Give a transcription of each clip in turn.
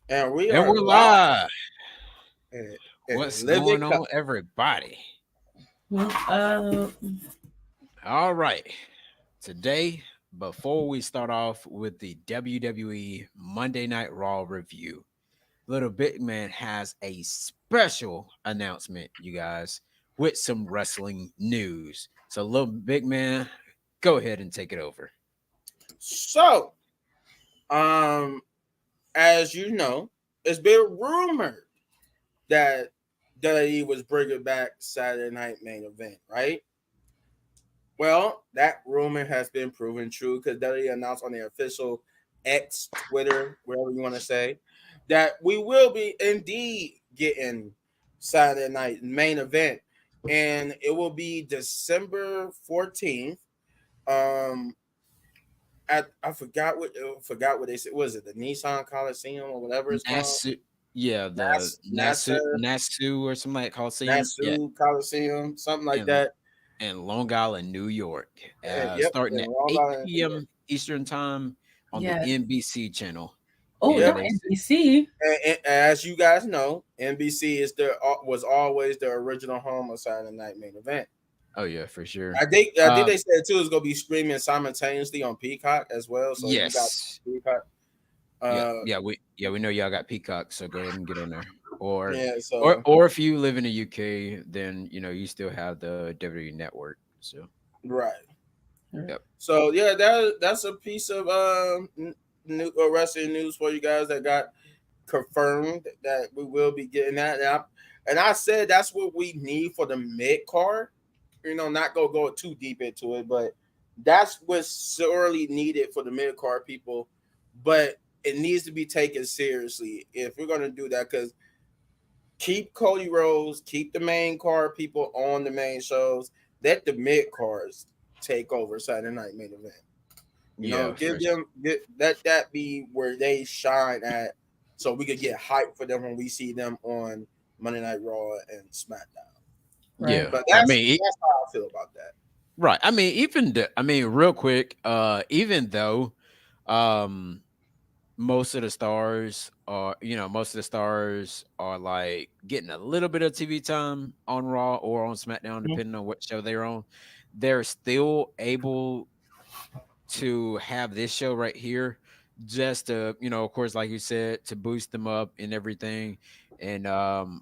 And we And are we're live live. in, What's Living going Color. on, everybody? Uh, All right. Today, before we start off with the WWE Monday Night Raw review, Little Big Man has a special announcement, you guys, with some wrestling news. So, Little Big Man, go ahead and take it over. So, um, as you know, it's been rumored that WWE was bringing back Saturday Night Main Event, right? Well, that rumor has been proven true because WWE announced on their official X, Twitter, wherever you want to say, that we will be indeed getting Saturday Night Main Event, and it will be December 14th. Um, I forgot what they said. Was it the Nissan Coliseum or whatever it's called? Nasu, yeah, the NASA Nasu or something like Coliseum. Yeah, Nassau Coliseum, something like and that. in Long Island, New York, Yep, starting in at Long 8 Island, New York. p.m. Eastern Time on the yes. NBC channel. Oh, And not Yep. they said, NBC. And as you guys know, NBC was always the original home of Saturday Night Main Event. oh, yeah, for sure. I think Uh, they said too it's gonna be streaming simultaneously on Peacock as well. So if you got yes. Peacock, Yeah, uh, we know y'all got Peacock, so go ahead and get on there. Or yeah. or So or if you live in the UK, then you still have the WWE network. So, right. yep. So yeah, that's a piece of new wrestling news for you guys that got confirmed that we will be getting that. And I said that's what we need for the mid card. Not go too deep into it, but that's what's sorely needed for the mid card people. But it needs to be taken seriously if we're gonna do that. Because keep Cody Rhodes, keep the main card people on the main shows. Let the mid cards take over Saturday Night Main Event. Yeah, Give them let that be where they shine at, so we could get hype for them when we see them on Monday Night Raw and SmackDown. Right. yeah. But I that's mean, that's how I feel about that. right. I mean, real quick, even though um most of the stars are like getting a little bit of TV time on Raw or on SmackDown, Mhm. depending on what show they're on, they're still able to have this show right here just to, of course, like you said, to boost them up and everything. And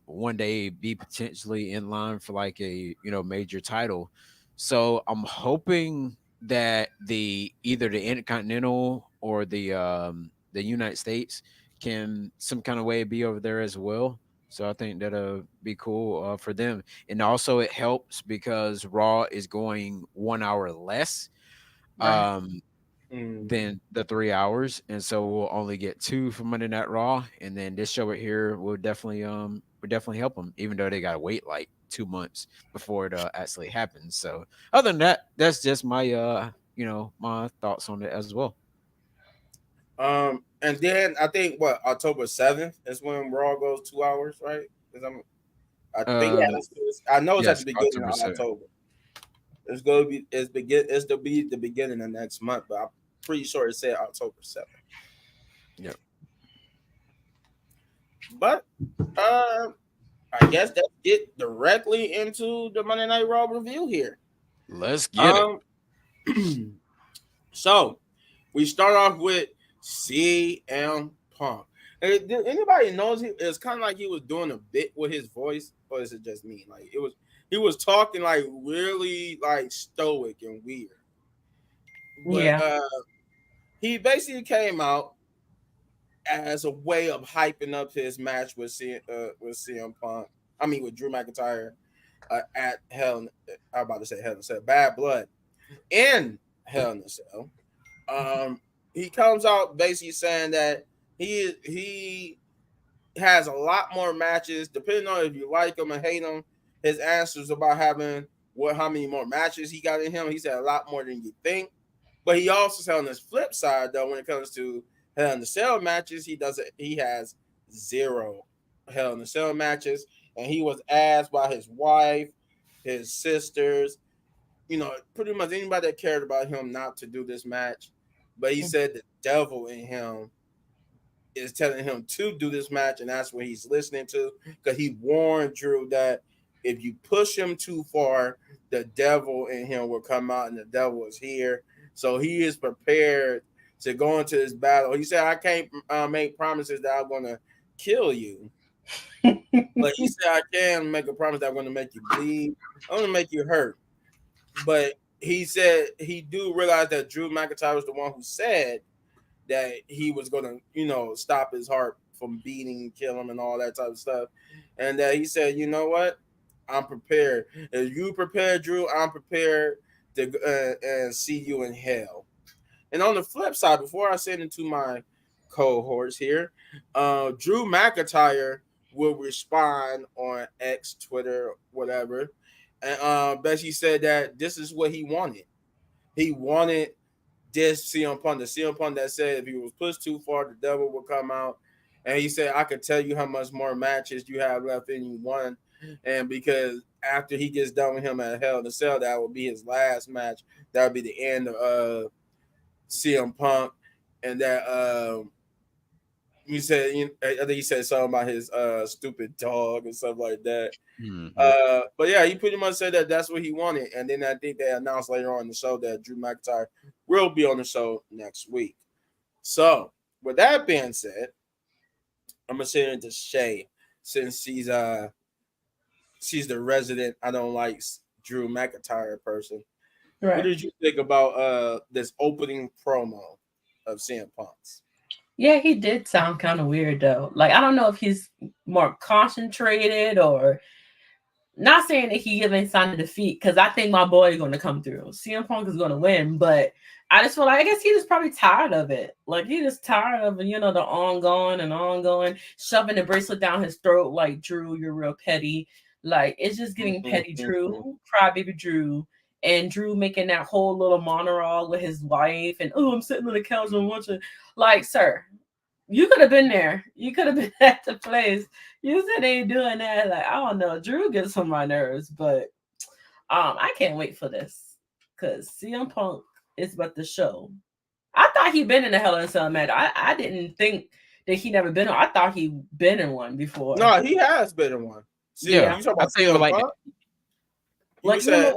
one day be potentially in line for like a major title. So I'm hoping that the either the Intercontinental or the United States can some kind of way be over there as well. So I think that'll be cool for them. And also it helps because Raw is going 1 hour less Right. um Mm. than the 3 hours, and so we'll only get two for Monday Night Raw, and then this show right here will definitely help them, even though they gotta wait like 2 months before it actually happens. So other than that, that's just my my thoughts on it as well. And then I think what October 7th is when Raw goes 2 hours, right? 'Cause I think Uh I know it's at the yes, beginning October of 7th. October. It's to be the beginning of next month, but I'm pretty sure it said October 7th. Yep. But uh, I guess let's get directly into the Monday Night Raw review here. Let's get it. Um, so we start off with CM Punk. Did anybody knows it's kind of like he was doing a bit with his voice, or is it just me? Like he was talking like really like stoic and weird. But Yeah. he basically came out as a way of hyping up his match with CM Punk. I mean with Drew McIntyre at Hell. I'm about to say Hell in a Cell, Bad Blood in Hell in a Cell. Um, he comes out basically saying that he has a lot more matches, depending on if you like him or hate him. His answers about having how many more matches he got in him. He said a lot more than you think. But he also said on his flip side, though, when it comes to Hell in the Cell matches, he has zero Hell in the Cell matches. And he was asked by his wife, his sisters, pretty much anybody that cared about him not to do this match. But he said the devil in him is telling him to do this match, and that's what he's listening to, because he warned Drew that if you push him too far, the devil in him will come out, and the devil is here. So he is prepared to go into this battle. He said, "I can't make promises that I'm going to kill you, but he said I can make a promise that I'm going to make you bleed. I'm going to make you hurt." But he said he do realize that Drew McIntyre was the one who said that he was going to, stop his heart from beating, kill him, and all that type of stuff. And that he said, you know what? I'm prepared. If you prepared, Drew, I'm prepared to see you in hell. And on the flip side, before I send it to my cohorts here, Drew McIntyre will respond on X, Twitter, whatever. And Bessie said that this is what he wanted. He wanted this CM Punk, the CM Punk that said if he was pushed too far, the devil will come out. And he said, I could tell you how much more matches you have left in you won. And because after he gets done with him at Hell in a Cell, that will be his last match. That would be the end of CM Punk. And that he said, I think he said something about his stupid dog and stuff like that. Mm-hmm. But yeah, he pretty much said that that's what he wanted. And then I think they announced later on in the show that Drew McIntyre will be on the show next week. So with that being said, I'm gonna send it to Shay, since she's the resident I don't like Drew McIntyre person. Right. What did you think about this opening promo of CM Punk's? Yeah, he did sound kind of weird though. Like, I don't know if he's more concentrated or not saying that he giving sign of defeat, because I think my boy is going to come through. CM Punk is going to win, but I just feel like I guess he's just probably tired of it. Like, he's just tired of, the ongoing, shoving the bracelet down his throat like, Drew, you're real petty. Like, it's just getting petty Drew, crybaby Drew. And Drew making that whole little monologue with his wife, and I'm sitting on the couch and watching. Like, sir, you could have been there. You could have been at the place. You said they ain't doing that. Like, I don't know. Drew gets on my nerves, but I can't wait for this, because CM Punk is about the show. I thought he'd been in a Hell in a Cell match. I didn't think that he never been on. I thought he'd been in one before. No, he has been in one. Yeah, you talking about CM Punk? Like, said.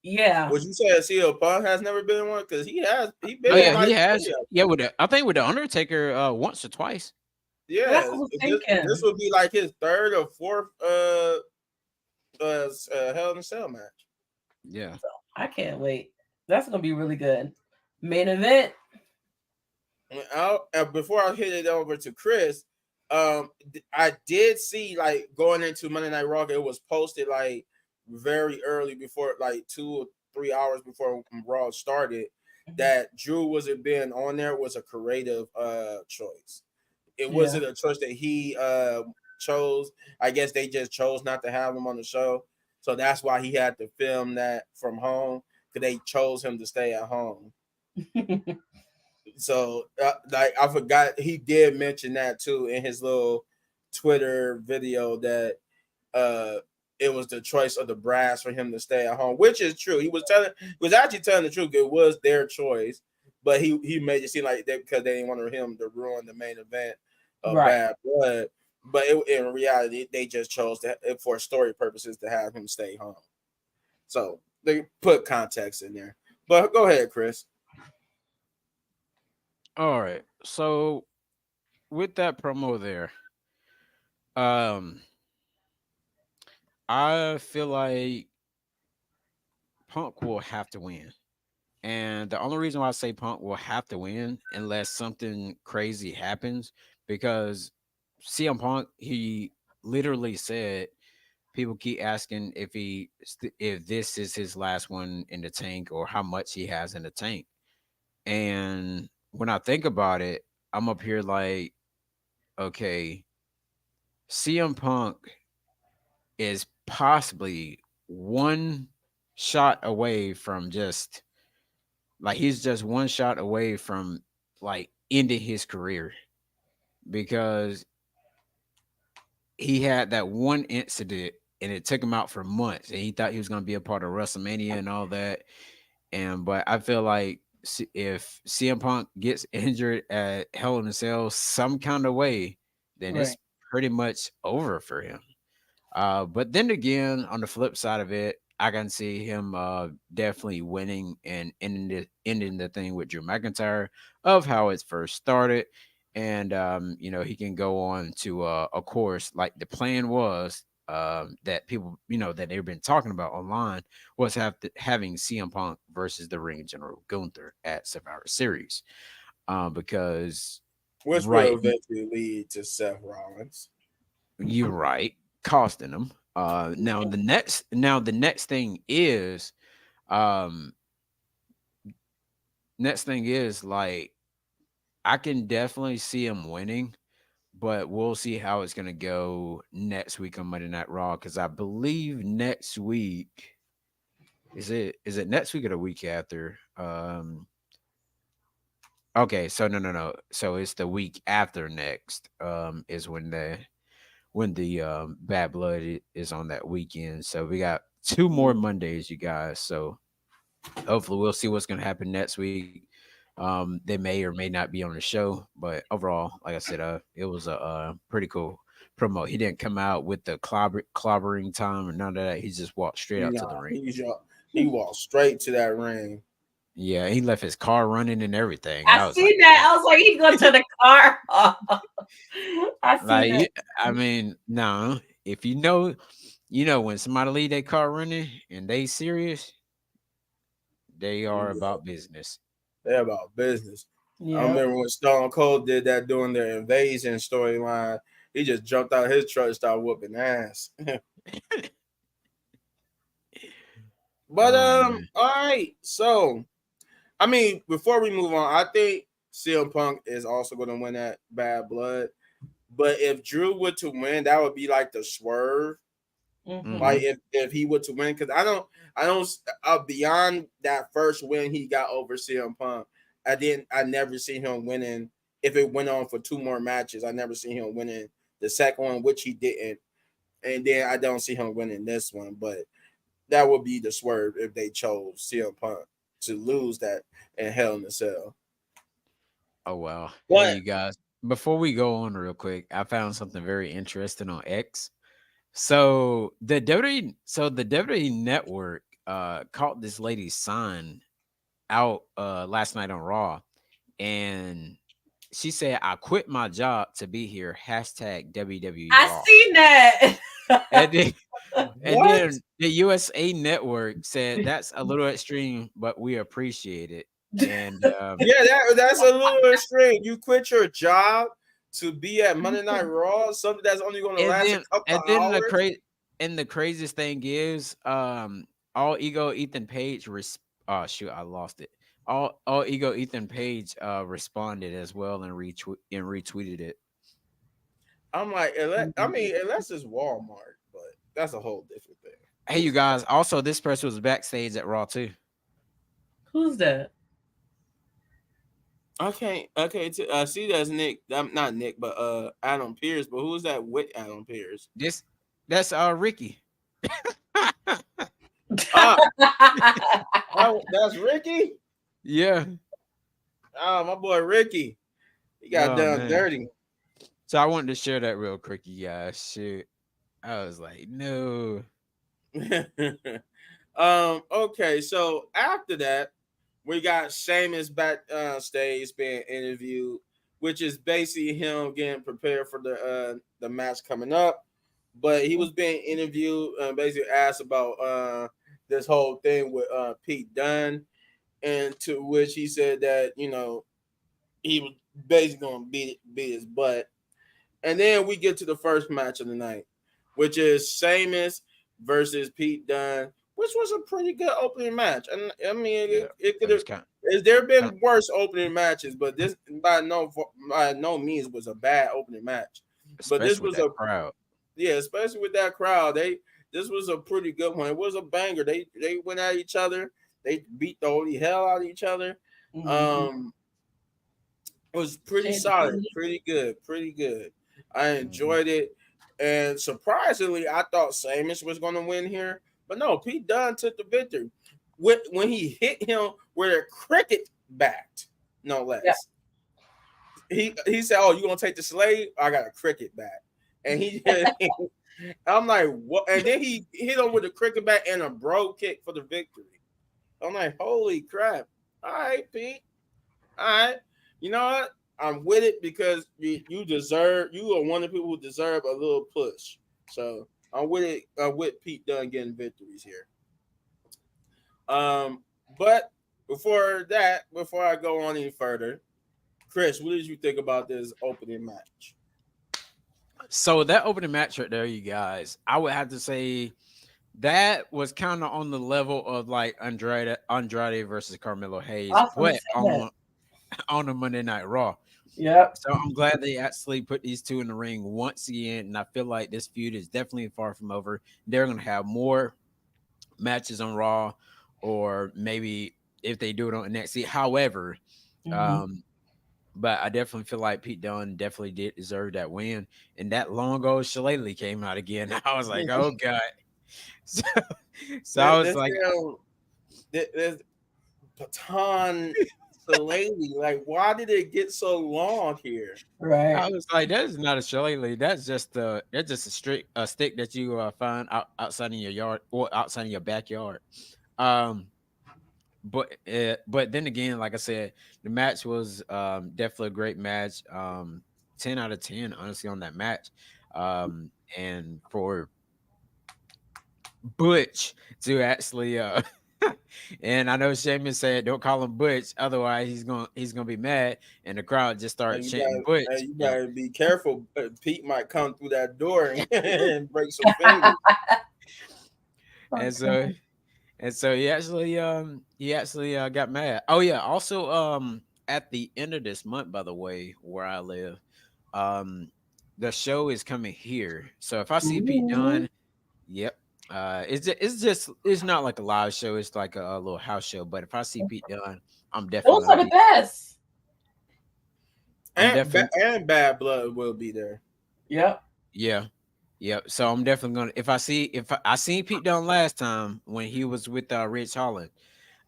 Yeah. Would you say CM Punk has never been in one? Because he has. He been. Oh, yeah, he has. Yeah, I think with the Undertaker once or twice. Yeah, this would be like his third or fourth Hell in a Cell match. Yeah, so I can't wait. That's gonna be really good. Main event. Before I hit it over to Chris, I did see, like, going into Monday Night Raw, it was posted like very early, before, like 2 or 3 hours before Raw started, that Drew wasn't being on there was a creative choice. It wasn't a choice that he chose. I guess they just chose not to have him on the show, so that's why he had to film that from home, because they chose him to stay at home. So like, I forgot he did mention that too in his little Twitter video, that it was the choice of the brass for him to stay at home, which is true. He was actually telling the truth. It was their choice, but he made it seem like that because they didn't want him to ruin the main event of Bad Blood. But in reality, they just chose for story purposes to have him stay home. So they put context in there. But go ahead, Chris. All right. So with that promo there, I feel like Punk will have to win. And the only reason why I say Punk will have to win, unless something crazy happens, because CM Punk, he literally said, people keep asking if this is his last one in the tank, or how much he has in the tank. And when I think about it, I'm up here like, okay, CM Punk is possibly one shot away from just, like, he's just one shot away from, like, ending his career, because he had that one incident and it took him out for months, and he thought he was going to be a part of WrestleMania and all that. But I feel like if CM Punk gets injured at Hell in a Cell some kind of way, then Right. it's pretty much over for him. But then again, on the flip side of it, I can see him definitely winning and ending the thing with Drew McIntyre of how it first started. And he can go on to of course, like the plan was that people, that they've been talking about online was having CM Punk versus the Ring General Gunther at Survivor Series. Because which will right, eventually lead to Seth Rollins. you're right, costing them. Now the next thing is, um, like I can definitely see him winning, but we'll see how it's gonna go next week on Monday Night Raw because I believe next week is it next week or the week after? Okay, so no. So it's the week after next. Is when the Bad Blood is on that weekend. So we got 2 more Mondays, you guys. So hopefully we'll see what's gonna happen next week. They may or may not be on the show, but overall, like I said, it was a pretty cool promo. He didn't come out with the clobbering time or none of that. He just walked straight out to the Nah, ring. he walked straight to that ring. Yeah, he left his car running and everything. I I was like, seen that. I was like, he's going to the car. I seen like, that. I mean, no, if when somebody leave their car running and they serious, they are Yeah, about business. they're about business. I Yeah. remember when Stone Cold did that during their invasion storyline. He just jumped out his truck and started whooping ass. But Oh man. all right. So I mean, before we move on, I think CM Punk is also going to win that Bad Blood. But if Drew were to win, that would be like the swerve. Like Mm-hmm. if he were to win, because I don't beyond that first win he got over CM Punk, I never see him winning. If it went on for 2 more matches, I never see him winning the second one, which he didn't, and then I don't see him winning this one. But that would be the swerve if they chose CM Punk to lose that in Hell in a Cell. Oh wow. Hey But you guys. Before we go on real quick, I found something very interesting on X. So the WWE network caught this lady's son out last night on Raw, and she said, "I quit my job to be here." Hashtag WWE I Raw. seen that. And then, and what? then the USA Network said that's a little extreme, but we appreciate it. And Yeah, that's a little extreme. You quit your job to be at Monday Night Raw, something that's only going to and last a then couple and of then the hours. crazy and the craziest thing is, all ego Ethan Page oh shoot, I lost it. All ego Ethan Page responded as well and retweeted it. I'm like, unless it's Walmart, but that's a whole different thing. Hey, you guys. Also, this person was backstage at Raw too. Who's that? Okay. See, that's Nick. I'm not Nick, but Adam Pierce. But who's that with Adam Pierce? That's Ricky. Ah, that's Ricky. Yeah. Oh, my boy Ricky. He got Oh done man. dirty. So I wanted to share that real quick, you guys. Shoot. I was like, no. Okay, so after that, we got Sheamus back stage being interviewed, which is basically him getting prepared for the match coming up. But he was being interviewed and basically asked about this whole thing with Pete Dunne, and to which he said that he was basically gonna beat his butt. And then we get to the first match of the night, which is Sheamus versus Pete Dunne, which was a pretty good opening match. And I mean, Yeah. it could It was have. kind There of, been worse opening matches, but this by no means was a bad opening match. But this especially with was that a crowd. yeah, especially with that crowd. This was a pretty good one. It was a banger. They went at each other. They beat the holy hell out of each other. Mhm. Um, it was pretty Shady solid, Pete. pretty good, pretty good. I Mhm. enjoyed it, and surprisingly, I thought Sheamus was going to win here, but no, Pete Dunne took the victory. When he hit him with a cricket bat, no less. Yeah. He said, "Oh, you gonna take the Slade? I got a cricket bat," and he. I'm like, what? And then he hit him with a cricket bat and a bro kick for the victory. I'm like, holy crap! All right, Pete. All right, you know what? I'm with it because you deserve. You are one of the people who deserve a little push. So I'm with it. I'm with Pete Dunne getting victories here. But before I go on any further, Chris, what did you think about this opening match? So that opening match right there, you guys, I would have to say that was kind of on the level of like Andrade versus Carmelo Hayes, I was gonna but say that. on a Monday Night Raw. Yep. So I'm glad they actually put these two in the ring once again, and I feel like this feud is definitely far from over. They're gonna have more matches on Raw, or maybe if they do it on NXT. However, Mhm. but I definitely feel like Pete Dunne definitely did deserve that win. And that long old Shillelagh came out again. I was like, oh god. So, so I was This like, this baton lady, like, why did it get so long here? Right. I was like, that is not a Shillelagh. That's just a stick that you find outside in your yard or outside in your backyard. Um, but then again, like I said, the match was definitely a great match. 10 out of 10, honestly, on that match. And for Butch to actually and I know Sheamus said don't call him Butch, otherwise he's gonna be mad, and the crowd just started chanting Butch. You And better be careful. Pete might come through that door and break some fingers. and so and so he actually got mad. Oh yeah, also at the end of this month, by the way, where I live, um the show is coming here. So if I see Pete Ooh. Dunne, yep. It's not like a live show. It's like a little house show. But if I see Pete Dunne, I'm definitely Those gonna are the be. best. I'm definitely. And Bad Blood will be there. Yep. Yeah, yeah. So I'm definitely gonna. If I seen Pete Dunne last time when he was with Rich Holland.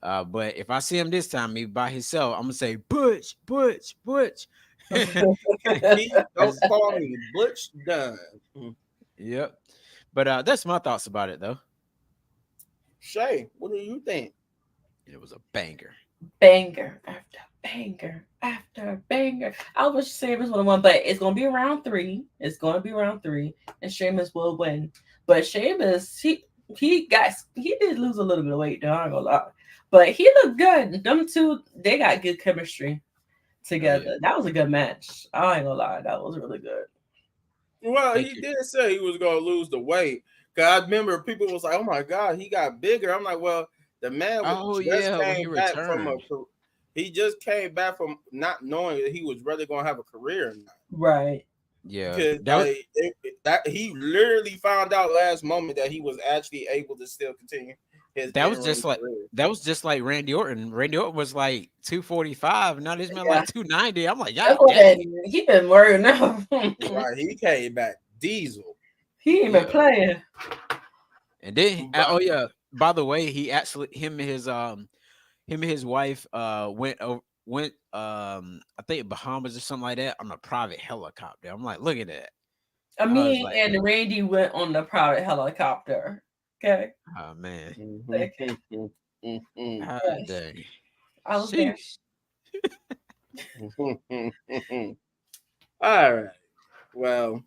But if I see him this time, he by himself, I'm gonna say Butch, Butch, Butch. Pete, don't 'Cause- call me Butch Dunn. yep. But that's my thoughts about it, though. Shay, what do you think? It was a banger. Banger after banger after banger. I wish Sheamus would have won, but it's gonna be round three. It's gonna be round three, and Sheamus will win. But Sheamus, he did lose a little bit of weight, though, I ain't gonna lie. But he looked good. Them two, they got good chemistry together. yeah. That was a good match. I ain't gonna lie, that was really good. Well, Thank he you. did say he was going to lose the weight. Cause I remember people was like, "Oh my God, he got bigger." I'm like, "Well, the man Oh just yeah, when he came back from returned. he just came back from not knowing that he was really going to have a career or not." Right. Yeah, Because like that he literally found out last moment that he was actually able to still continue his that was in-ring just like career. that was just like Randy Orton. Randy Orton was like 245. Now this man Yeah. like 290. I'm like, That's God what dang. he been worrying now. Right, he came back diesel. He ain't been Yeah. playing. And then But oh yeah, by the way, he actually him and his wife went I think Bahamas or something like that on a private helicopter. I'm like, look at that. I was Me like, and Randy went on the private helicopter. Okay. oh man. Okay. God Yes. dang. I was there. Sheesh. all right. Well,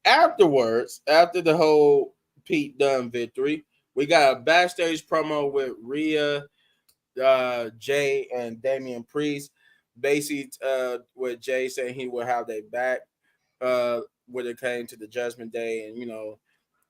afterwards, after the whole Pete Dunne victory, we got a backstage promo with Rhea, Jay, and Damian Priest. Basically, with Jay saying he will have their back when it came to the Judgment Day and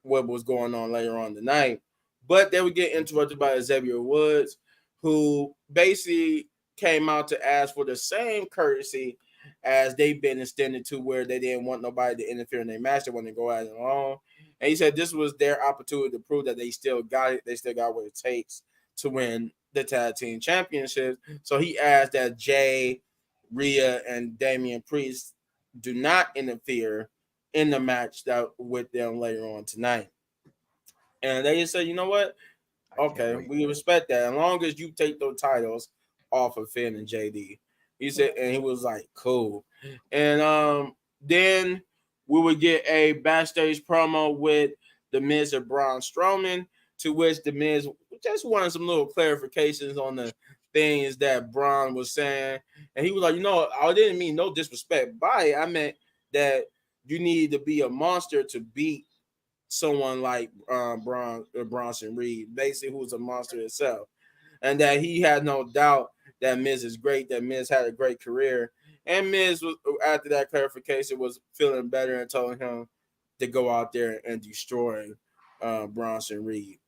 what was going on later on tonight. But they would get interrupted by Xavier Woods, who basically came out to ask for the same courtesy as they've been extended to, where they didn't want nobody to interfere in their match. They wanted to go out alone. And he said this was their opportunity to prove that they still got it. They still got what it takes to win the tag team championships. So he asked that Jay, Rhea, and Damian Priest do not interfere in the match that with them later on tonight. And they just said, you know what? I can't Okay, wait. we respect that. As long as you take those titles off of Finn and JD. He said, and he was like, cool. And then we would get a backstage promo with The Miz and Braun Strowman, to which The Miz just wanted some little clarifications on the things that Braun was saying. And he was like, I didn't mean no disrespect by it. I meant that you need to be a monster to beat someone like Bronson Reed, basically, who's a monster itself. And that he had no doubt that Miz is great, that Miz had a great career. And Miz, was, after that clarification, was feeling better and told him to go out there and destroy Bronson Reed.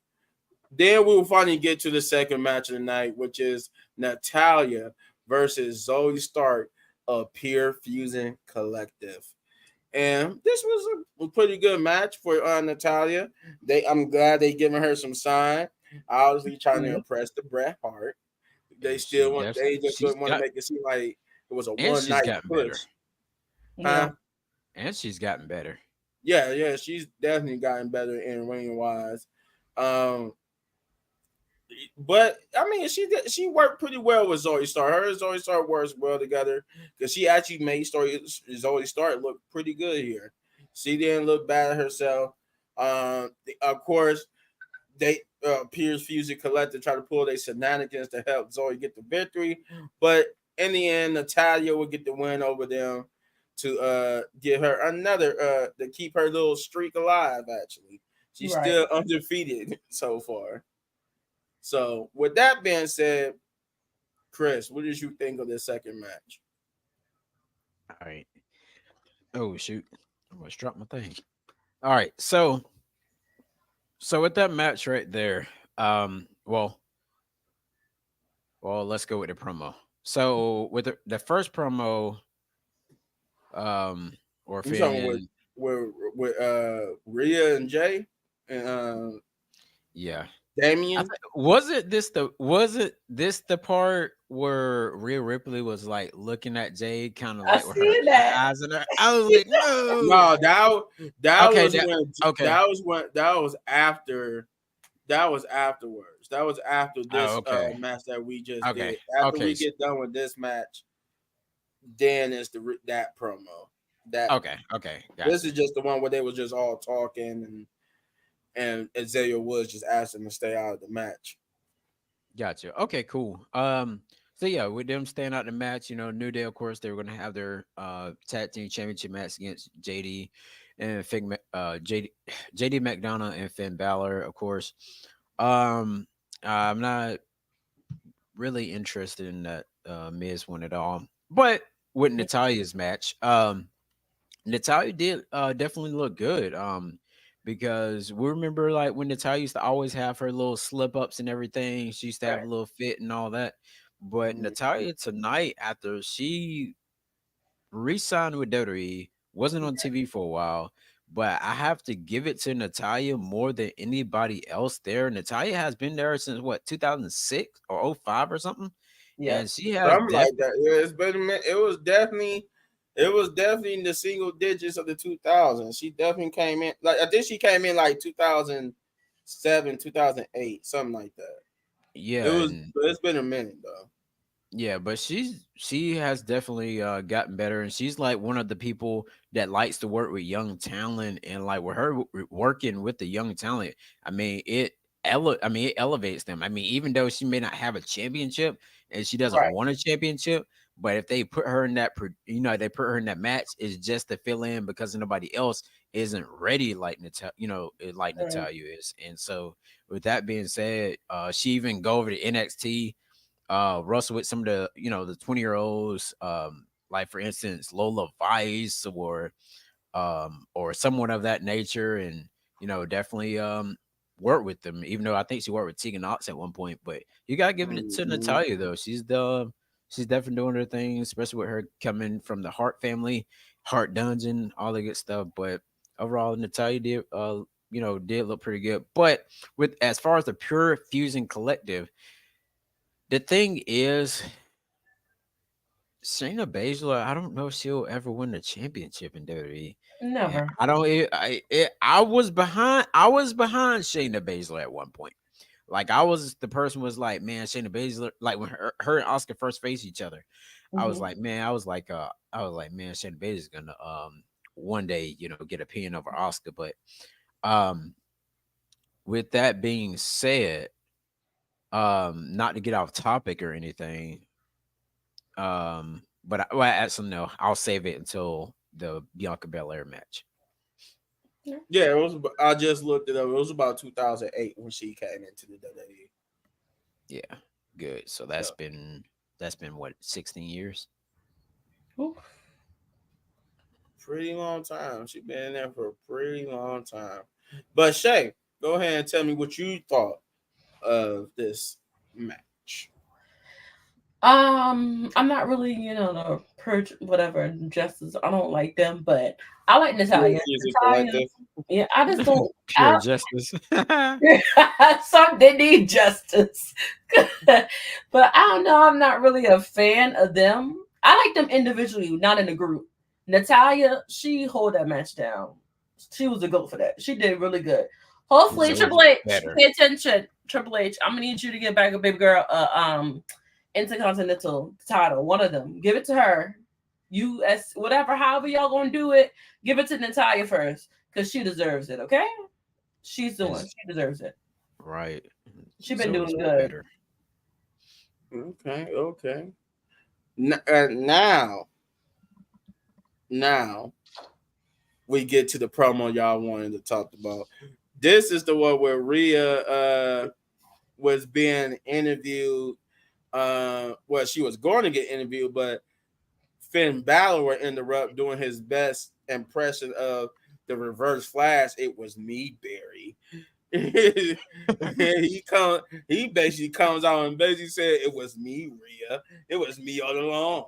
Then we will finally get to the second match of the night, which is Natalya versus Zoe Stark of Pure Fusion Collective. And this was a pretty good match for Natalya. I'm glad they giving her some sign. Obviously trying to impress the Bret Hart. They just want to make it seem like it was a one night push. Huh? And she's gotten better. Yeah, she's definitely gotten better in ring wise. But I mean, she worked pretty well with Zoe Stark. Her and Zoe Stark works well together because she actually made Zoe Stark look pretty good here. She didn't look bad herself. Of course, they Pierce Fusion Collective try to pull their shenanigans to help Zoe get the victory, but in the end, Natalya will get the win over them to give her another to keep her little streak alive. Actually, she's still undefeated so far. So, with that being said, Chris, what did you think of this second match? All right. Oh shoot! I almost dropped my thing. All right, so with that match right there, well, let's go with the promo. So with the first promo, or Finn with Rhea and Jay, and yeah. Damien. Was it this the part where Rhea Ripley was like looking at Jade kind of like with her eyes in her? I was like, no, that was afterwards. That was after this match that we just did. After we get done with this match, then it's that promo. Okay. This is just the one where they was just all talking and Xavier Woods just asked him to stay out of the match. Gotcha. Okay, cool. So yeah, with them staying out the match, New Day, of course, they were gonna have their tag team championship match against JD and JD McDonough and Finn Balor, of course. I'm not really interested in that Miz one at all. But with Natalya's match, Natalya did definitely look good. Because we remember like when Natalya used to always have her little slip ups and everything. She used to have a little fit and all that. But Natalya tonight, after she re-signed with WWE, wasn't on TV for a while. But I have to give it to Natalya more than anybody else there. Natalya has been there since what, 2006 or 05 or something. Yeah, and she has something like that. Yeah, it's been. It was definitely in the single digits of the 2000s. She definitely came in. Like I think she came in like 2007, 2008, something like that. Yeah, it's been a minute though. Yeah, but she has definitely gotten better, and she's like one of the people that likes to work with young talent, and like with her working with the young talent, I mean it elevates them. I mean, even though she may not have a championship and she doesn't want a championship, but if they put her in that, they put her in that match, it's just to fill in because nobody else isn't ready like Natalya is. And so, with that being said, she even go over to NXT. Russell with some of the the 20-year-olds, like for instance Lola Vice or someone of that nature, and definitely work with them, even though I think she worked with Tegan Knox at one point. But you gotta give it to Natalya though. She's definitely doing her thing, especially with her coming from the Hart family, Hart Dungeon, all the good stuff. But overall, Natalya did look pretty good. But with as far as the Pure Fusion Collective, the thing is, Shayna Baszler, I don't know if she'll ever win the championship in WWE. Never. And I was behind Shayna Baszler at one point, Like I was the person was like, man, Shayna Baszler, like when her and Oscar first faced each other, I was Mhm. like, man, man, Shayna Baszler's gonna one day, get a pin over Oscar. But um with that being said, not to get off topic or anything, well, actually no, I'll save it until the Bianca Belair match. Yeah, it was. I just looked it up. It was about 2008 when she came into the WWE. Yeah, good. So So that's been what, 16 years? Ooh. pretty long time. She been in there for a pretty long time. But Shay, go ahead and tell me what you thought of this match. I'm not really, the purge whatever justice. I don't like them, but I like Pure Natalia. Music Natalia, Collective. yeah, I just don't. Pure justice. Some they need justice, but I don't know. I'm not really a fan of them. I like them individually, not in a group. Natalia, she hold that match down. She was a goat for that. She did really good. Hopefully, Zoe's Triple H, better. pay attention. Triple H, I'm gonna need you to get back a baby girl, intercontinental title. One of them, give it to her. US, whatever, however y'all gonna do it, give it to Natalia first because she deserves it. Okay, she's the one. Is She deserves it. right. She been Zoe's doing good. better. Okay. Now we get to the promo y'all wanted to talk about. This is the one where Rhea was being interviewed. Well, she was going to get interviewed, but Finn Balor would interrupt doing his best impression of the Reverse Flash. It was me, Barry. He basically comes out and basically said it was me, Rhea. It was me all along.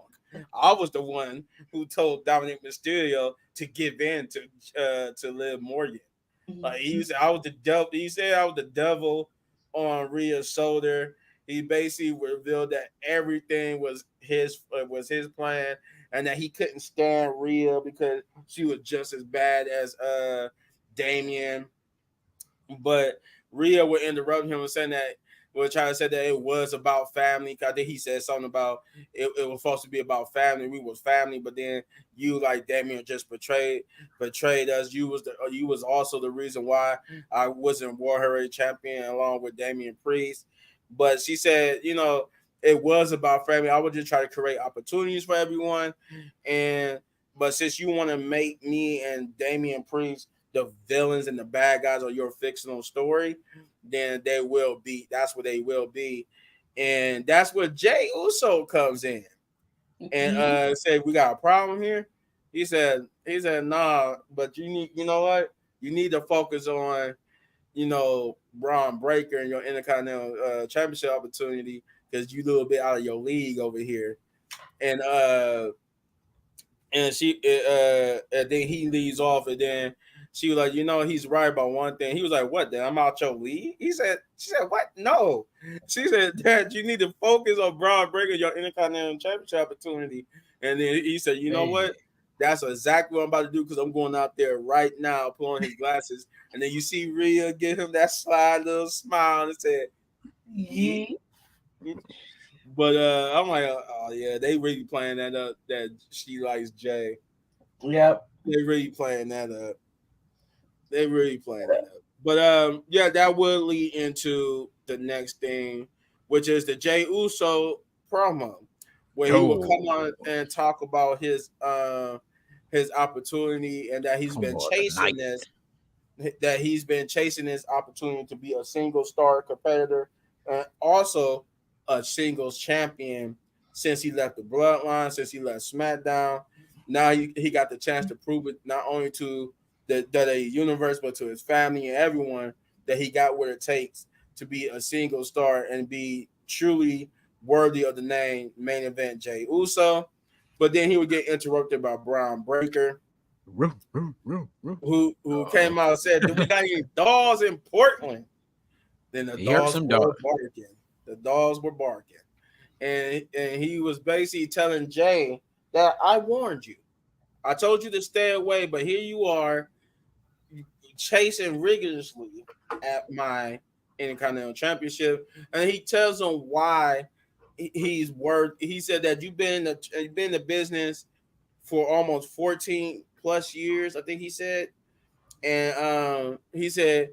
I was the one who told Dominic Mysterio to give in to Liv Morgan. Like he said, I was the devil. He said I was the devil on Rhea's shoulder. He basically revealed that everything was his plan, and that he couldn't stand Rhea because she was just as bad as Damien. But Rhea would interrupt him and saying that would try to say that it was about family. I think he said something about it was supposed to be about family. We was family, but then you, like Damien, just betrayed us. You was also the reason why I wasn't War Hero champion along with Damian Priest. But she said, it was about family. I would just try to create opportunities for everyone. But since you want to make me and Damian Priest the villains and the bad guys of your fictional story, then that's what they will be. And that's where Jay Uso comes in and said, we got a problem here. He said, nah, but you know what? You need to focus on, Braun Breaker and your Intercontinental Championship opportunity because you a little bit out of your league over here. And and then he leaves off, and then she was like, he's right about one thing. He was like, what? Then I'm out your league. She said, what? No. She said that you need to focus on Braun Breaker, your Intercontinental Championship opportunity. And then he said, you know what? That's exactly what I'm about to do because I'm going out there right now, put on his glasses, and then you see Rhea give him that sly little smile and said, yeah. But I'm like, oh yeah, they really playing that up. That she likes Jay. Yep. They really playing that up. They really playing that up. But yeah, that would lead into the next thing, which is the Jey Uso promo, where he will come on and talk about his opportunity and that he's been chasing this opportunity to be a single star competitor and also a singles champion since he left the Bloodline, since he left SmackDown. Now he got the chance to prove it not only to the universe, but to his family and everyone that he got what it takes to be a single star and be truly worthy of the name Main Event Jey Uso. But then he would get interrupted by Braun Breaker, who came out and said, "Do we got any dolls in Portland?" Then the dolls were barking. The dolls were barking, and he was basically telling Jay that I warned you. I told you to stay away, but here you are chasing rigorously at my Intercontinental Championship, and he tells him why he's worth. He said that you've been in the business for almost 14 plus years, I think he said, and he said,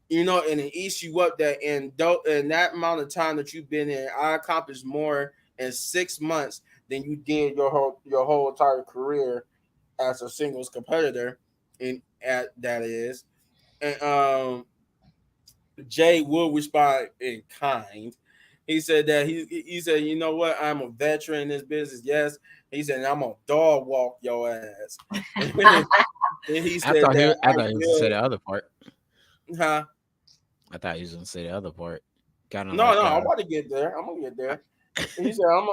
you know, and it eats you up that in that amount of time that you've been in, I accomplished more in 6 months than you did your whole entire career as a singles competitor. In at that is, and Jay will respond in kind. He said that he said, you know what, I'm a veteran in this business. Yes, he said I'm gonna dog walk your ass. And he said that I I thought he was gonna say will, the other part. huh? I thought he was gonna say the other part. Kind of No, like no, I'm about to get there. I'm gonna get there. He said I'm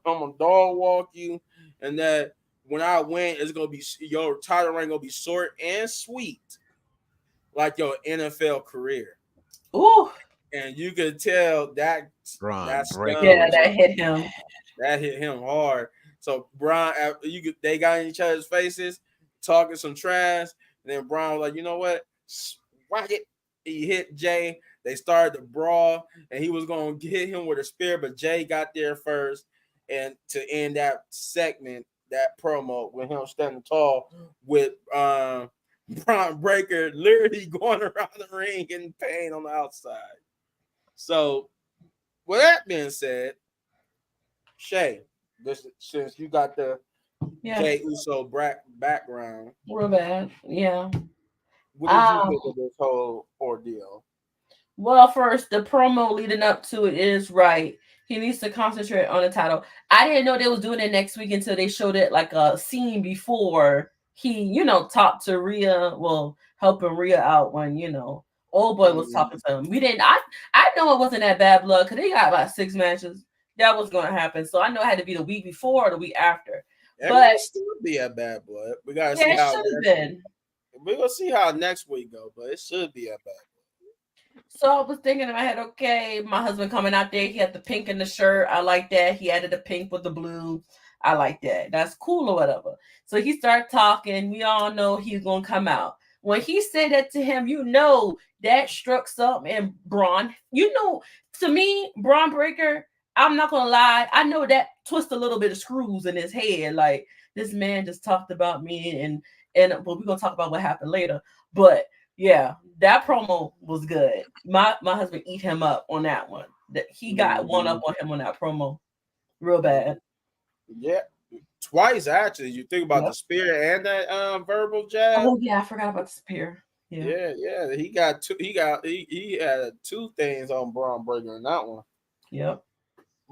gonna dog walk you, and that when I win, it's gonna be your title reign gonna be short and sweet, like your NFL career. Ooh, And you could tell that Bron that Breaker stung yeah, was that Bron. hit him. That hit him hard. So Bron, they got in each other's faces, talking some trash. And then Bron was like, you know what? Whack it. He hit Jay. They started to brawl, and he was going to hit him with a spear, but Jay got there first. And to end that segment, that promo with him standing tall with Bron Breaker literally going around the ring in pain on the outside. So, with that being said, Shay, this since you got the Yeah, Jay Uso background, real bad. Yeah. what did you Um, think of this whole ordeal? well, first, the promo leading up to it is right. He needs to concentrate on the title. I didn't know they was doing it next week until they showed it like a scene before he, talked to Rhea, well, helping Rhea out when, old boy was Mhm. talking to him. We didn't I know it wasn't that bad blood because they got about 6 matches. That was gonna happen. So I know it had to be the week before or the week after. It But might still be a bad blood. We gotta yeah, see it how should have been. we're gonna see how next week go, but it should be a bad. So I was thinking in my head, okay, my husband coming out there, he had the pink in the shirt. I like that. He added the pink with the blue. I like that. That's cool or whatever. So he started talking. We all know he's gonna come out. When he said that to him, that struck something in Braun. To me, Braun Breaker, I'm not gonna lie, I know that twist a little bit of screws in his head. Like this man just talked about me and but we're gonna talk about what happened later. But yeah, that promo was good. My husband eat him up on that one. That he got one up Mhm. on him on that promo, real bad. Yeah, twice actually. You think about Yeah. the spear and that verbal jab. Oh yeah, I forgot about the spear. Yeah. Yeah, yeah. He got two. He had two things on Braun Breaker in that one. Yep.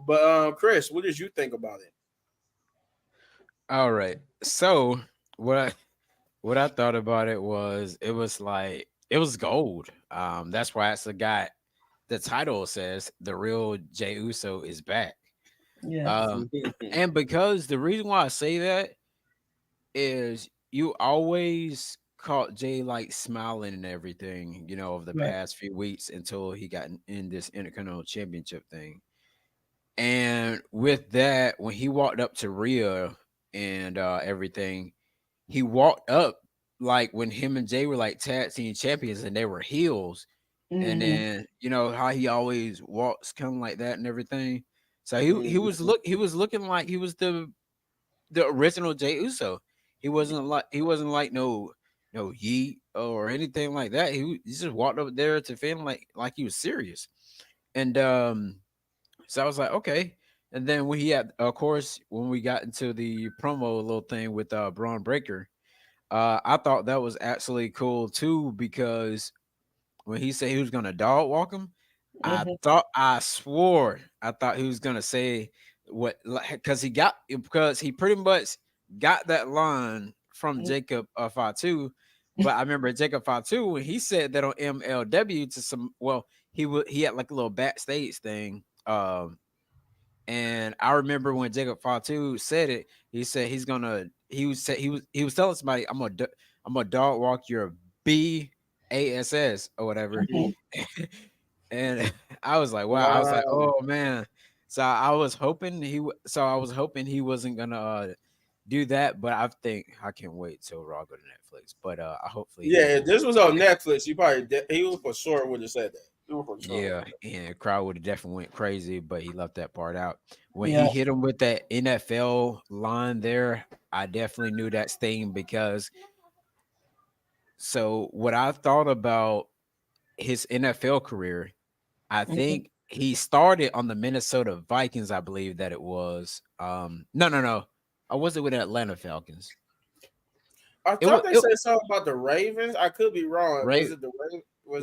But Chris, what did you think about it? all right. So what I what I thought about it was like it was gold. That's why it's got the title says the real Jey Uso is back. Yes. Um, and because the reason why I say that is you always caught Jay like smiling and everything, over the Right. past few weeks until he got in this Intercontinental Championship thing. And with that, when he walked up to Rhea and everything, he walked up like when him and Jay were like tag team champions and they were heels. And Mm-hmm. then how he always walks kind of like that and everything. So Mhm. he was looking like he was the original Jay Uso. He wasn't like no yeet or anything like that. He just walked up there to film like he was serious. And so I was like, okay. And then when he had, of course, when we got into the promo little thing with Braun Breaker, I thought that was absolutely cool too because when he said he was gonna dog walk him, Mm-hmm. I swore I thought he was gonna say what because he pretty much got that line from Jacob Fatu. But I remember Jacob Fatu when he said that on MLW to some he had like a little backstage thing. And I remember when Jacob Fatu said it, he said he was telling somebody I'm gonna dog walk your BASS or whatever. Mm-hmm. And I was like, wow. I was like, Wow. oh man. So I was hoping he wasn't gonna do that. But I think I can't wait till Raw go to Netflix. But hopefully he Yeah, will. if this was on Netflix, he would for sure would have said that. He would for sure. Yeah, and the crowd would have definitely went crazy, but he left that part out. When he Yeah. hit him with that NFL line there, I definitely knew that sting because so what I thought about his NFL career, I Mhm. think he started on the Minnesota Vikings, I believe that it was. No. I was it with Atlanta Falcons. I It was thought they said something about the Ravens. I could be wrong. right. Was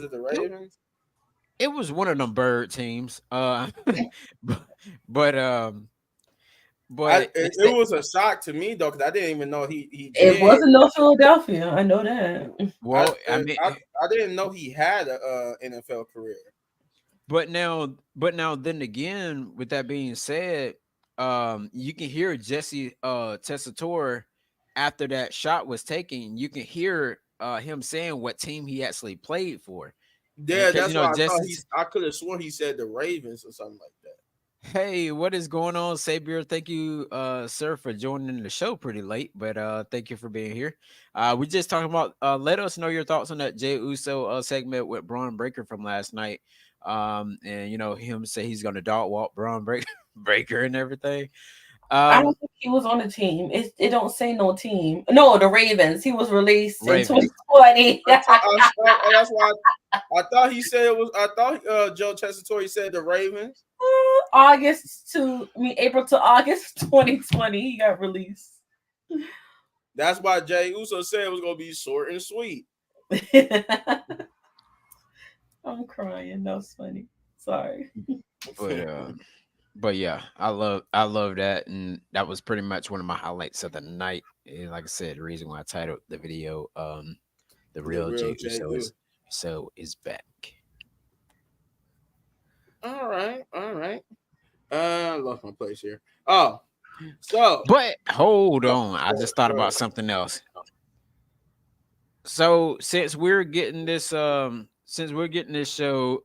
it the It, Ravens? it was one of them bird teams. but but um but it's It was a shock to me though because I didn't even know he It did. wasn't no Philadelphia. I know that. I well, I mean, I didn't know he had a NFL career. but now, then again, with that being said, you can hear Jesse Tessitore after that shot was taken. You can hear him saying what team he actually played for, and Yeah, because that's why I thought Jesse. I could have sworn he said the Ravens or something like that. Hey, what is going on, Sabier? Thank you, sir, for joining the show pretty late, but thank you for being here. We just talking about let us know your thoughts on that Jay Uso segment with Braun Breaker from last night. And him say he's gonna dog walk Braun Breaker and everything. I don't Um, think he was on the team. It don't say no team. No, the Ravens. He was released in Ravens. 2020. That's why I thought he said it was. I thought Joe Tessitore said the Ravens. April to August 2020, he got released. That's why Jay Uso said it was gonna be short and sweet. I'm crying. That's funny. Sorry. But yeah, I love that, and that was pretty much one of my highlights of the night. And like I said, the reason why I titled the video, the The real real Jay Jay Uso Uso. is back. All right. I lost my place here. Oh, so But hold on, I go just thought ahead. about something else. So since we're getting this show,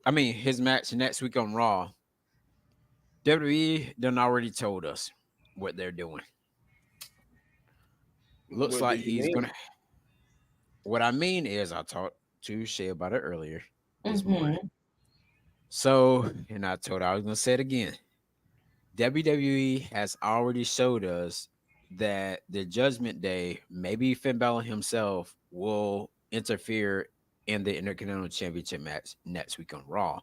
I mean his match next week on Raw, WWE done already told us what they're doing. Looks What do like you he's mean? gonna. What I mean is, I talked to Shay about it earlier this morning. Mhm. So, and I told her I was gonna say it again. WWE has already showed us that the Judgment Day, maybe Finn Balor himself, will interfere in the Intercontinental Championship match next week on Raw.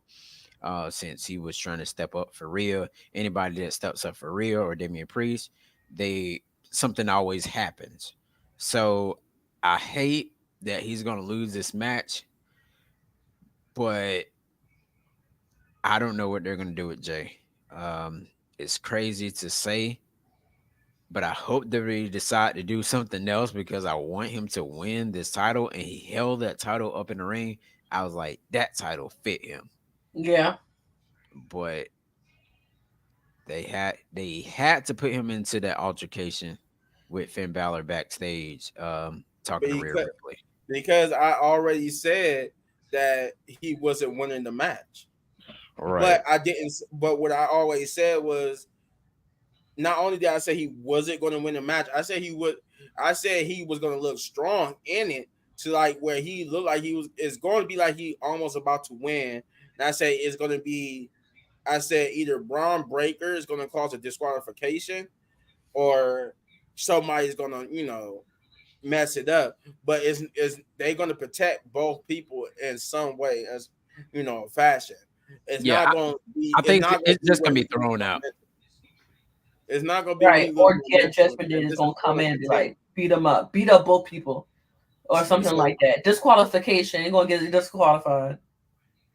Since he was trying to step up for Rhea, anybody that steps up for Rhea or Damian Priest, they something always happens. So I hate that he's gonna lose this match, but I don't know what they're gonna do with Jay. It's crazy to say, but I hope they really decide to do something else because I want him to win this title, and he held that title up in the ring. I was like, that title fit him, Yeah. but they had to put him into that altercation with Finn Balor backstage, talking to Rhea Because Ripley. because I already said that he wasn't winning the match. Right, But I didn't. But what I always said was, not only did I say he wasn't going to win the match, I said he would. I said he was going to look strong in it to like where he looked like he was. It's going to be like he almost about to win. And I say it's going to be. I said either Braun Breaker is going to cause a disqualification, or somebody's going to mess it up. But is they going to protect both people in some way as fashion. It's yeah, not going to be. I It's think not going to it's be just where gonna be he loses thrown out. momentum. It's not going to be when Right. he loses Or yeah, momentum. Judgment Day is This is gonna come going to in and be continue. like beat up both people, or something So, like that. Disqualification. You're gonna get disqualified.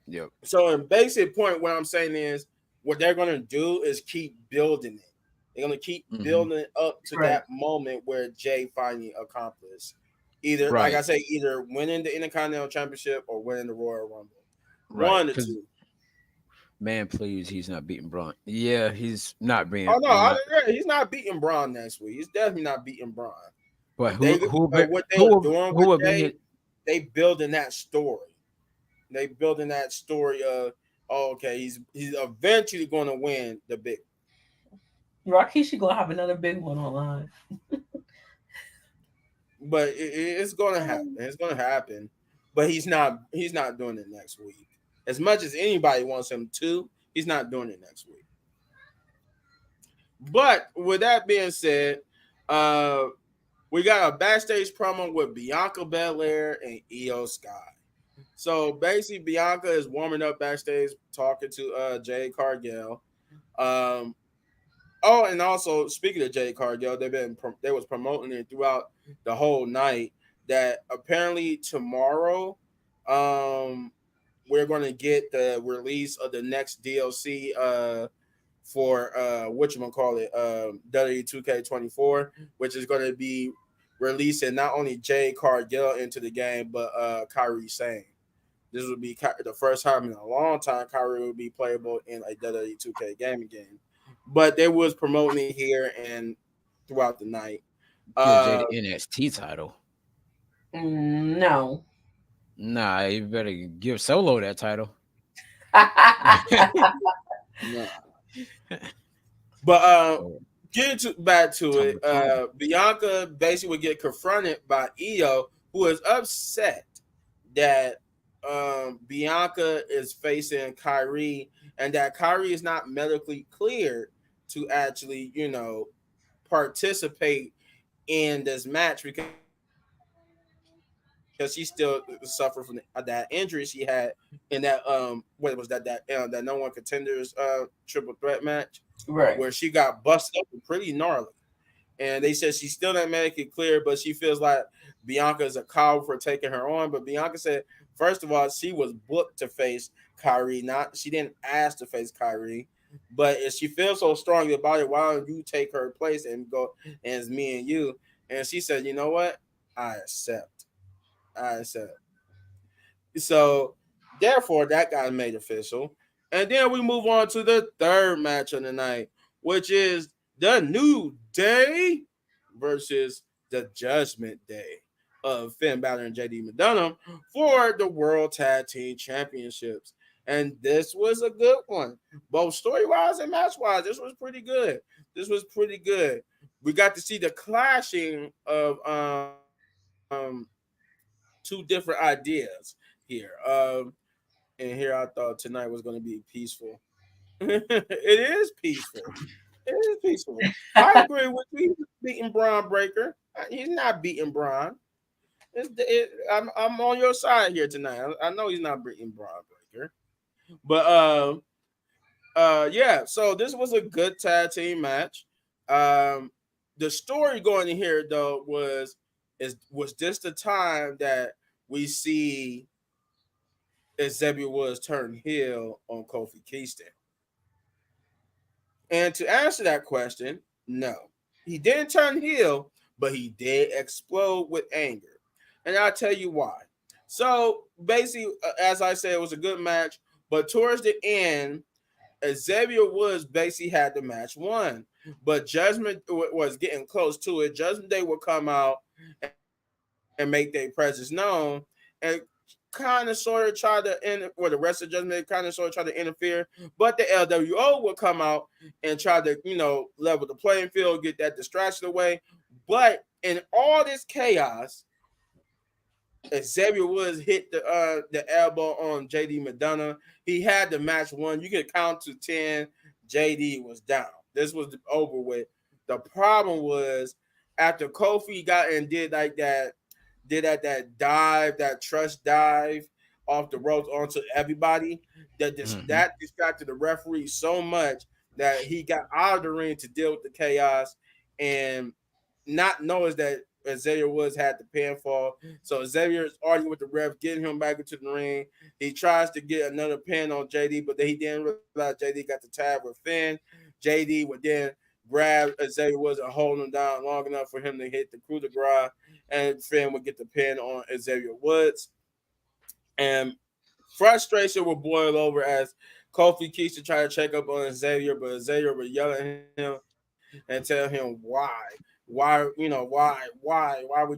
Yep. so in basic point, what I'm saying is, what they're going to do is keep building it. They're going to keep Mhm. building it up to Right. that moment where Jay finally accomplished either, like Right. I say, either winning the Intercontinental Championship or winning the Royal Rumble. Right. One or Because two. man, please, he's not beating Braun. Yeah, he's not being. Oh no, he's not beating Braun next week. He's definitely not beating Braun. But They what they are doing who with will be Jay, his, they building that story. They building that story of, oh, okay, he's eventually going to win the big. Rakishi gonna have another big one online. but it's going to happen. It's going to happen. But he's not. He's not doing it next week. As much as anybody wants him to, he's not doing it next week. But with that being said, uh, we got a backstage promo with Bianca Belair and Io Sky. So basically, Bianca is warming up backstage, talking to Jade Cargill. Um, oh, and also speaking of Jade Cargill, they was promoting it throughout the whole night that apparently tomorrow, we're going to get the release of the next DLC for whatchamacallit, WWE 2K24, which is going to be releasing not only Jade Cargill into the game, but Kairi Sane. This would be the first time in a long time Kairi would be playable in a WWE 2K gaming game. But they was promoting it here and throughout the night. Give Jay the NXT title. No. Nah, you better give Solo that title. No. But getting back to it, Bianca basically would get confronted by Io, who is upset that Bianca is facing Kairi and that Kairi is not medically cleared to actually, participate in this match because she still suffered from that injury she had in that what was that No One Contenders triple threat match, right, where she got busted up pretty gnarly. And they said she's still not medically clear, but she feels like Bianca is a coward for taking her on. But Bianca said, first of all, she was booked to face Kairi. She didn't ask to face Kairi. But if she feels so strongly about it, why don't you take her place and go and it's me and you? And she said, you know what? I accept. So therefore, that got made official. And then we move on to the third match of the night, which is the New Day versus the Judgment Day of Finn Balor and JD McDonough for the World Tag Team Championships. And this was a good one, both story-wise and match-wise. This was pretty good. We got to see the clashing of two different ideas here. And here I thought tonight was going to be peaceful. It is peaceful. I agree with you. He's beating Braun Breaker. He's not beating Braun. I'm on your side here tonight. I know he's not beating Braun Breaker. But yeah. So this was a good tag team match. The story going in here though was this the time that we see Xavier Woods turn heel on Kofi Kingston? And to answer that question, no. He didn't turn heel, but he did explode with anger. And I'll tell you why. So basically, as I said, it was a good match, but towards the end, Xavier Woods basically had the match won. But Judgment was getting close to it. Judgment Day would come out and make their presence known and kind of sort of try to the rest of Judgment Day kind of sort of try to interfere, but the LWO will come out and try to level the playing field, get that distraction away. But in all this chaos, Xavier Woods hit the elbow on JD McDonough. He had the match won. You could count to 10. JD was down. This was over with. The problem was after Kofi got and did like that. Did that dive, that trust dive off the ropes onto everybody. That distracted the referee so much that he got out of the ring to deal with the chaos and not knowing that Xavier Woods had the pinfall. So Xavier is arguing with the ref, getting him back into the ring. He tries to get another pin on JD, but then he didn't realize JD got the tag with Finn. JD would then grab Xavier Woods and hold him down long enough for him to hit the coup de grace, and Finn would get the pin on Xavier Woods. And frustration would boil over as Kofi Kingston tried to check up on Xavier, but Xavier would yell at him and tell him why would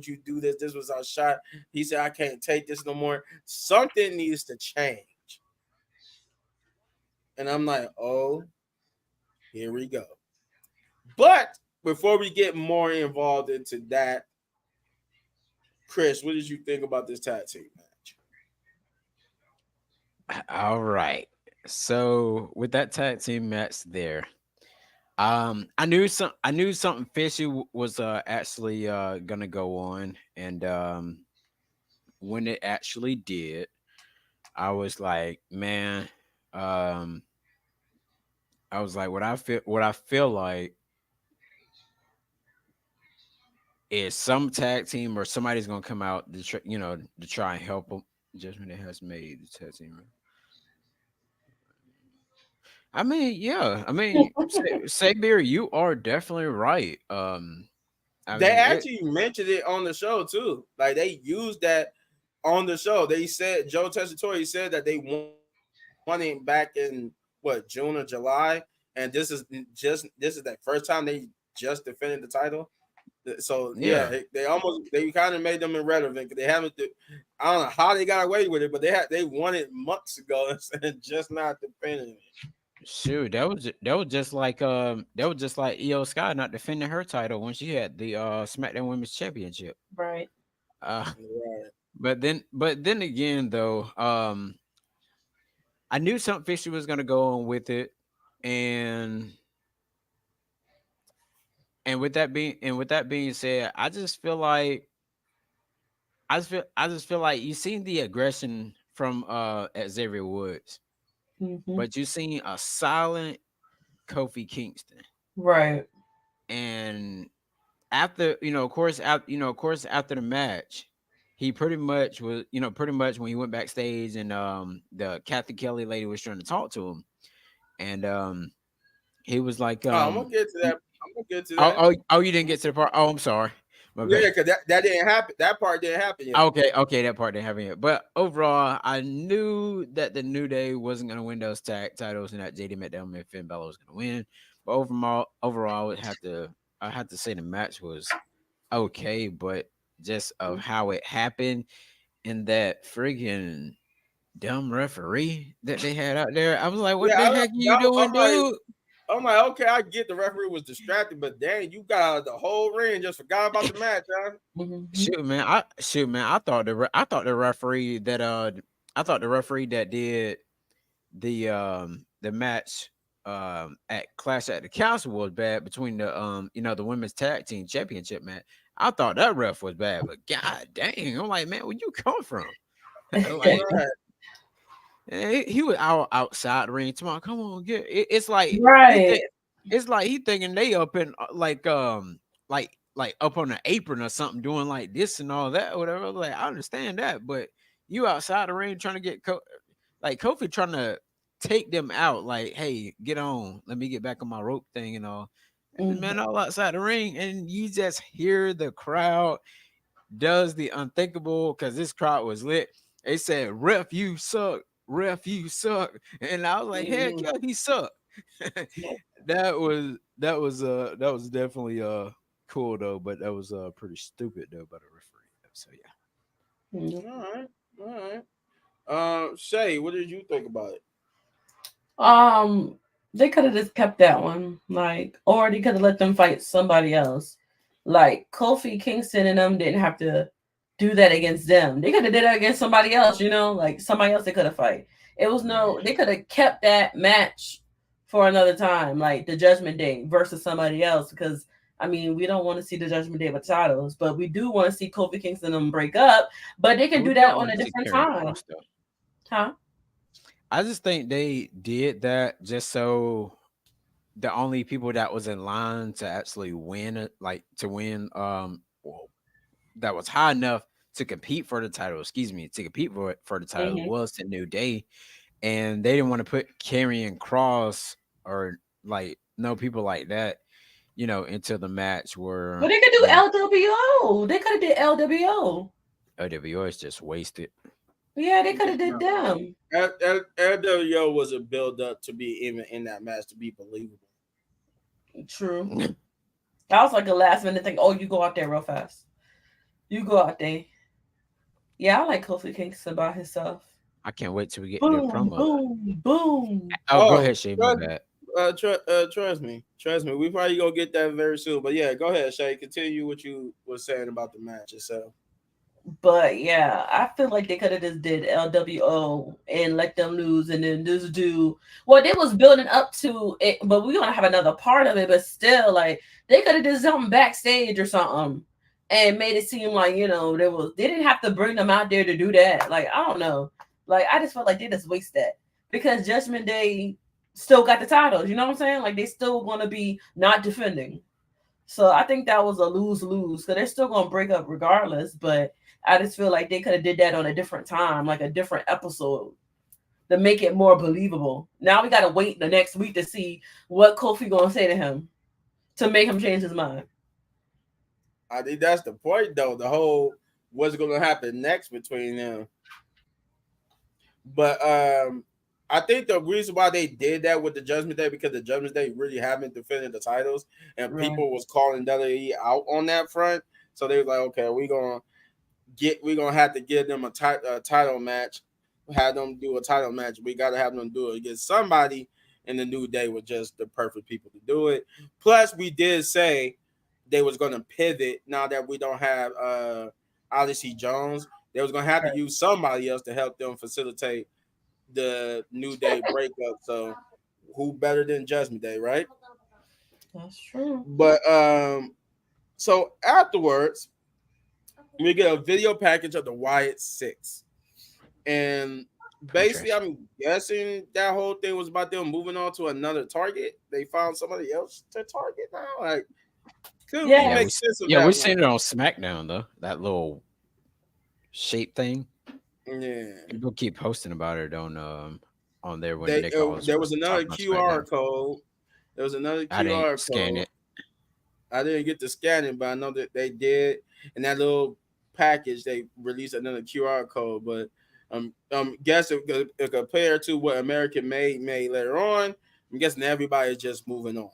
you do this? This was our shot. He said, I can't take this no more. Something needs to change. And I'm like, oh, here we go. But before we get more involved into that, Chris, what did you think about this tag team match? All right. So with that tag team match there, I knew something fishy was actually gonna go on, and when it actually did, I was like, man, um, I was like, what I feel like is some tag team or somebody's gonna come out to to try and help them. Judgment Day has made the tag team. I mean, yeah. I mean, Saber, you are definitely right. I They mean, actually mentioned it on the show too. Like they used that on the show. They said Joe Tessitore said that they won it back in what June or July, and this is the first time they just defended the title. So yeah, yeah, they kind of made them irrelevant because they haven't. I don't know how they got away with it, but they won it months ago and just not defending it. shoot, that was just like Io Sky not defending her title when she had the SmackDown Women's Championship. Right. Uh, Right. but then again though, I knew something fishy was gonna go on with it, and and with that being said, I just feel like you seen the aggression from Xavier Woods, Hmm. but you seen a silent Kofi Kingston. Right. And after, of course, after the match, he pretty much when he went backstage and the Kathy Kelly lady was trying to talk to him, and he was like, Oh, I'm gonna get to that. I'm gonna get to oh, that. oh, you didn't get to the part. Oh, I'm sorry. My Yeah, bad. because that didn't happen. That part didn't happen yet. Okay, that part didn't happen yet. But overall, I knew that the New Day wasn't gonna win those tag titles and that JD McDonald and Finn Balor was gonna win. But overall, I had to say the match was okay, but just of how it happened and that friggin' dumb referee that they had out there, I was like, "What Yeah, the heck are you I'm doing, like, dude?" okay, I get the referee was distracted, but dang, you got out of the whole ring, just forgot about the match, huh? Hmm. Shoot, man. I thought the referee that did the match at Clash at the Castle was bad between the women's tag team championship match. I thought that ref was bad, but god dang, I'm like, man, where you come from? Like Right. he was outside the ring. Tomorrow, come on, get it. It's like he Right. think it's like he thinking they up in like up on the apron or something, doing like this and all that, or whatever. Like I understand that, but you outside the ring trying to get like Kofi trying to take them out. Like, hey, get on, let me get back on my rope thing and all. And the Mhm. man all outside the ring, and you just hear the crowd does the unthinkable because this crowd was lit. They said, "Ref, you suck. Ref, you suck." And I was like, "Heck Mhm. yeah, he sucked." That was definitely cool though, but that was pretty stupid though by the referee. So yeah. Mhm. All right, all right. Shay, what did you think about it? Um, they could have just kept that one, like, or they could have let them fight somebody else. Like Kofi Kingston and them didn't have to do that against them. They could have did that against somebody else, like somebody else they could have fight. It was no, Yeah. they could have kept that match for another time, like the Judgment Day versus somebody else, because I mean, we don't want to see the Judgment Day with titles, but we do want to see Kofi Kingston and them break up. But they I can would do not that on want a to see different Karrion time, Cross though. huh? I just think they did that just so the only people that was in line to actually win it, like to win, well, that was high enough to compete for the title. Excuse me, to compete for the title Hmm. was the New Day, and they didn't want to put Karrion Cross or like no people like that, into the match But where they could do LWO. They could have did LWO. OWO is just wasted. Yeah, they could have did No. them. LWO was a build up to be even in that match to be believable. True. That was like a last minute thing. Oh, you go out there real fast. You go out there. Yeah, I like Kofi Kingston by himself. I can't wait till we get to the Boom, promo. boom, boom. Oh, go Oh, ahead, Shay. My trust, bad. trust me. We probably gonna get that very soon. But yeah, go ahead, Shay. Continue what you was saying about the match itself. But yeah, I feel like they could have just did LWO and let them lose, and then just do well. They was building up to it, but we're gonna have another part of it. But still, like they could have did something backstage or something, and made it seem like they didn't have to bring them out there to do that. Like I don't know, like I just felt like they just waste that because Judgment Day still got the titles. You know what I'm saying? Like they still gonna be not defending. So I think that was a lose-lose because they're still gonna break up regardless. But I just feel like they could have did that on a different time, like a different episode, to make it more believable. Now we gotta wait the next week to see what Kofi gonna say to him to make him change his mind. I think that's the point, though. The whole what's going to happen next between them. But I think the reason why they did that with the Judgment Day because the Judgment Day really haven't defended the titles, and Right. people was calling WWE out on that front. So they was like, okay, we're gonna have to give them a title match, have them do a title match. We got to have them do it against somebody, and the New Day were just the perfect people to do it. Plus, we did say they was gonna pivot now that we don't have Odyssey Jones. They was gonna have to Right. use somebody else to help them facilitate the New Day breakup. So who better than Judgment Day, right? That's true. But so afterwards, we get a video package of the Wyatt Six. And basically, Interesting. I'm guessing that whole thing was about them moving on to another target. They found somebody else to target now. Like, couldn't really Yeah, Yeah. make sense of we that seen one. it on SmackDown though. That little shape thing. Yeah. People keep posting about it on there when Nick There was was another talking about QR SmackDown. code. There was another I didn't QR scan code. it. I didn't get to scan it, but I know that they did. In that little package, they released another QR code. But guess if compared to what American made later on, I'm guessing everybody's just moving on.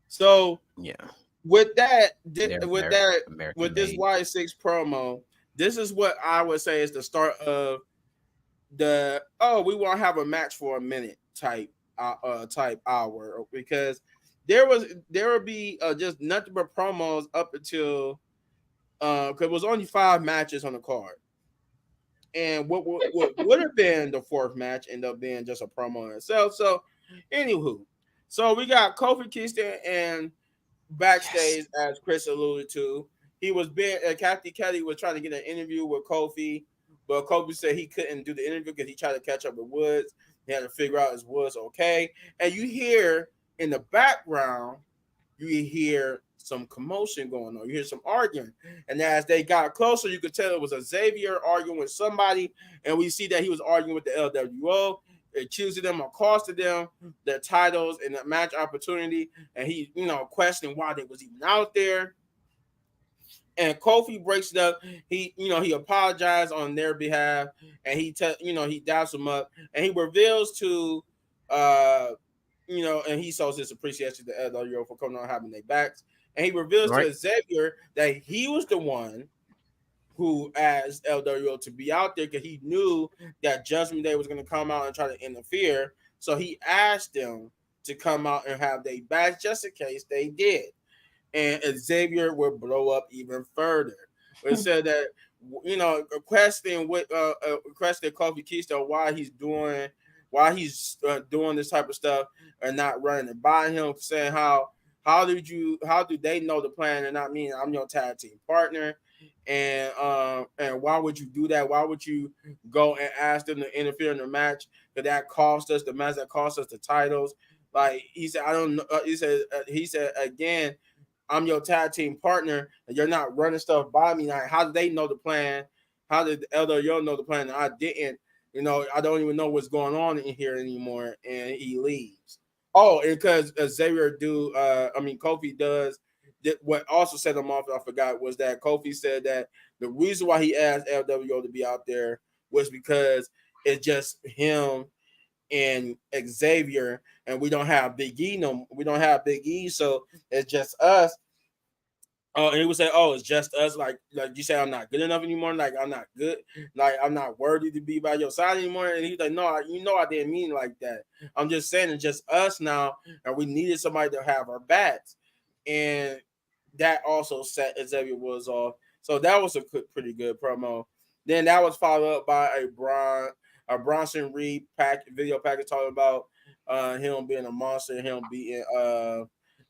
So Yeah, with that, they're with that, American with this made. Y6 promo, this is what I would say is the start of the we won't have a match for a minute type hour because there would be just nothing but promos up until because it was only 5 matches on the card, and what would have been the fourth match ended up being just a promo in itself. So, anywho, so we got Kofi Kingston and Yes. backstage, as Chris alluded to, he was being Kathy Kelly was trying to get an interview with Kofi, but Kofi said he couldn't do the interview because he tried to catch up with Woods. He had to figure out is Woods okay. And you hear in the background, you hear some commotion going on. You hear some arguing. And as they got closer, you could tell it was a Xavier arguing with somebody. And we see that he was arguing with the LWO, accusing them or costing them their titles and the match opportunity. And he, questioning why they was even out there. And Kofi breaks it up. He apologized on their behalf, and he daps them up, and he reveals to, and he shows his appreciation to LWO for coming on having their backs, and he reveals Right. to Xavier that he was the one who asked LWO to be out there because he knew that Judgment Day was going to come out and try to interfere, so he asked them to come out and have their backs just in case they did, and Xavier would blow up even further. It said that questioning Kofi Kingston why he's doing this type of stuff and not running it by him, saying how do they know the plan and not me? I'm your tag team partner, and why would you do that? Why would you go and ask them to interfere in the match? Because that cost us the match, that cost us the titles. Like he said, I don't know. He said again, I'm your tag team partner, and you're not running stuff by me. Like, how did they know the plan? How did LWO know the plan? And I didn't. I don't even know what's going on in here anymore. And he leaves. Oh, because Kofi does. What also set him off, I forgot, was that Kofi said that the reason why he asked LWO to be out there was because it's just him and Xavier, and we don't have Big E. No, we don't have Big E, so it's just us. And he would say, "Oh, it's just us." Like you say, I'm not good enough anymore. Like I'm not good. Like I'm not worthy to be by your side anymore. And he's like, "No, I didn't mean like that. I'm just saying it's just us now, and we needed somebody to have our backs." And that also set Xavier Woods off. So that was a pretty good promo. Then that was followed up by a Bronson Reed video package talking about him being a monster, him being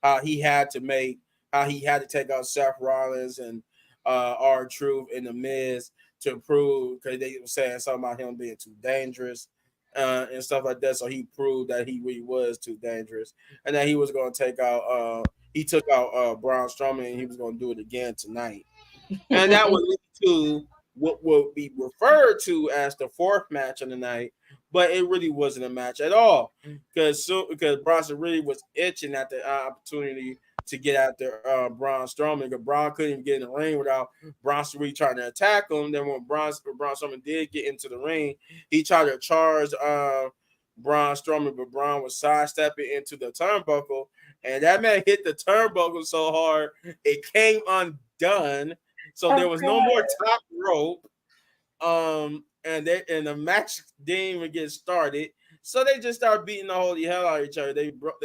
how he had to take out Seth Rollins and R-Truth and the Miz to prove, because they were saying something about him being too dangerous and stuff like that. So he proved that he really was too dangerous, and that he was going to take out. He took out Braun Strowman, and he was going to do it again tonight. And that would lead to what will be referred to as the fourth match of the night, but it really wasn't a match at all because Bronson really was itching at the opportunity to get after Braun Strowman, because Braun couldn't even get in the ring without Bronson Reed trying to attack him. Then when Braun Strowman did get into the ring, he tried to charge Braun Strowman, but Braun was sidestepping into the turnbuckle, and that man hit the turnbuckle so hard it came undone. So there was no more top rope. And the match didn't even get started. So they just started beating the holy hell out of each other. They broke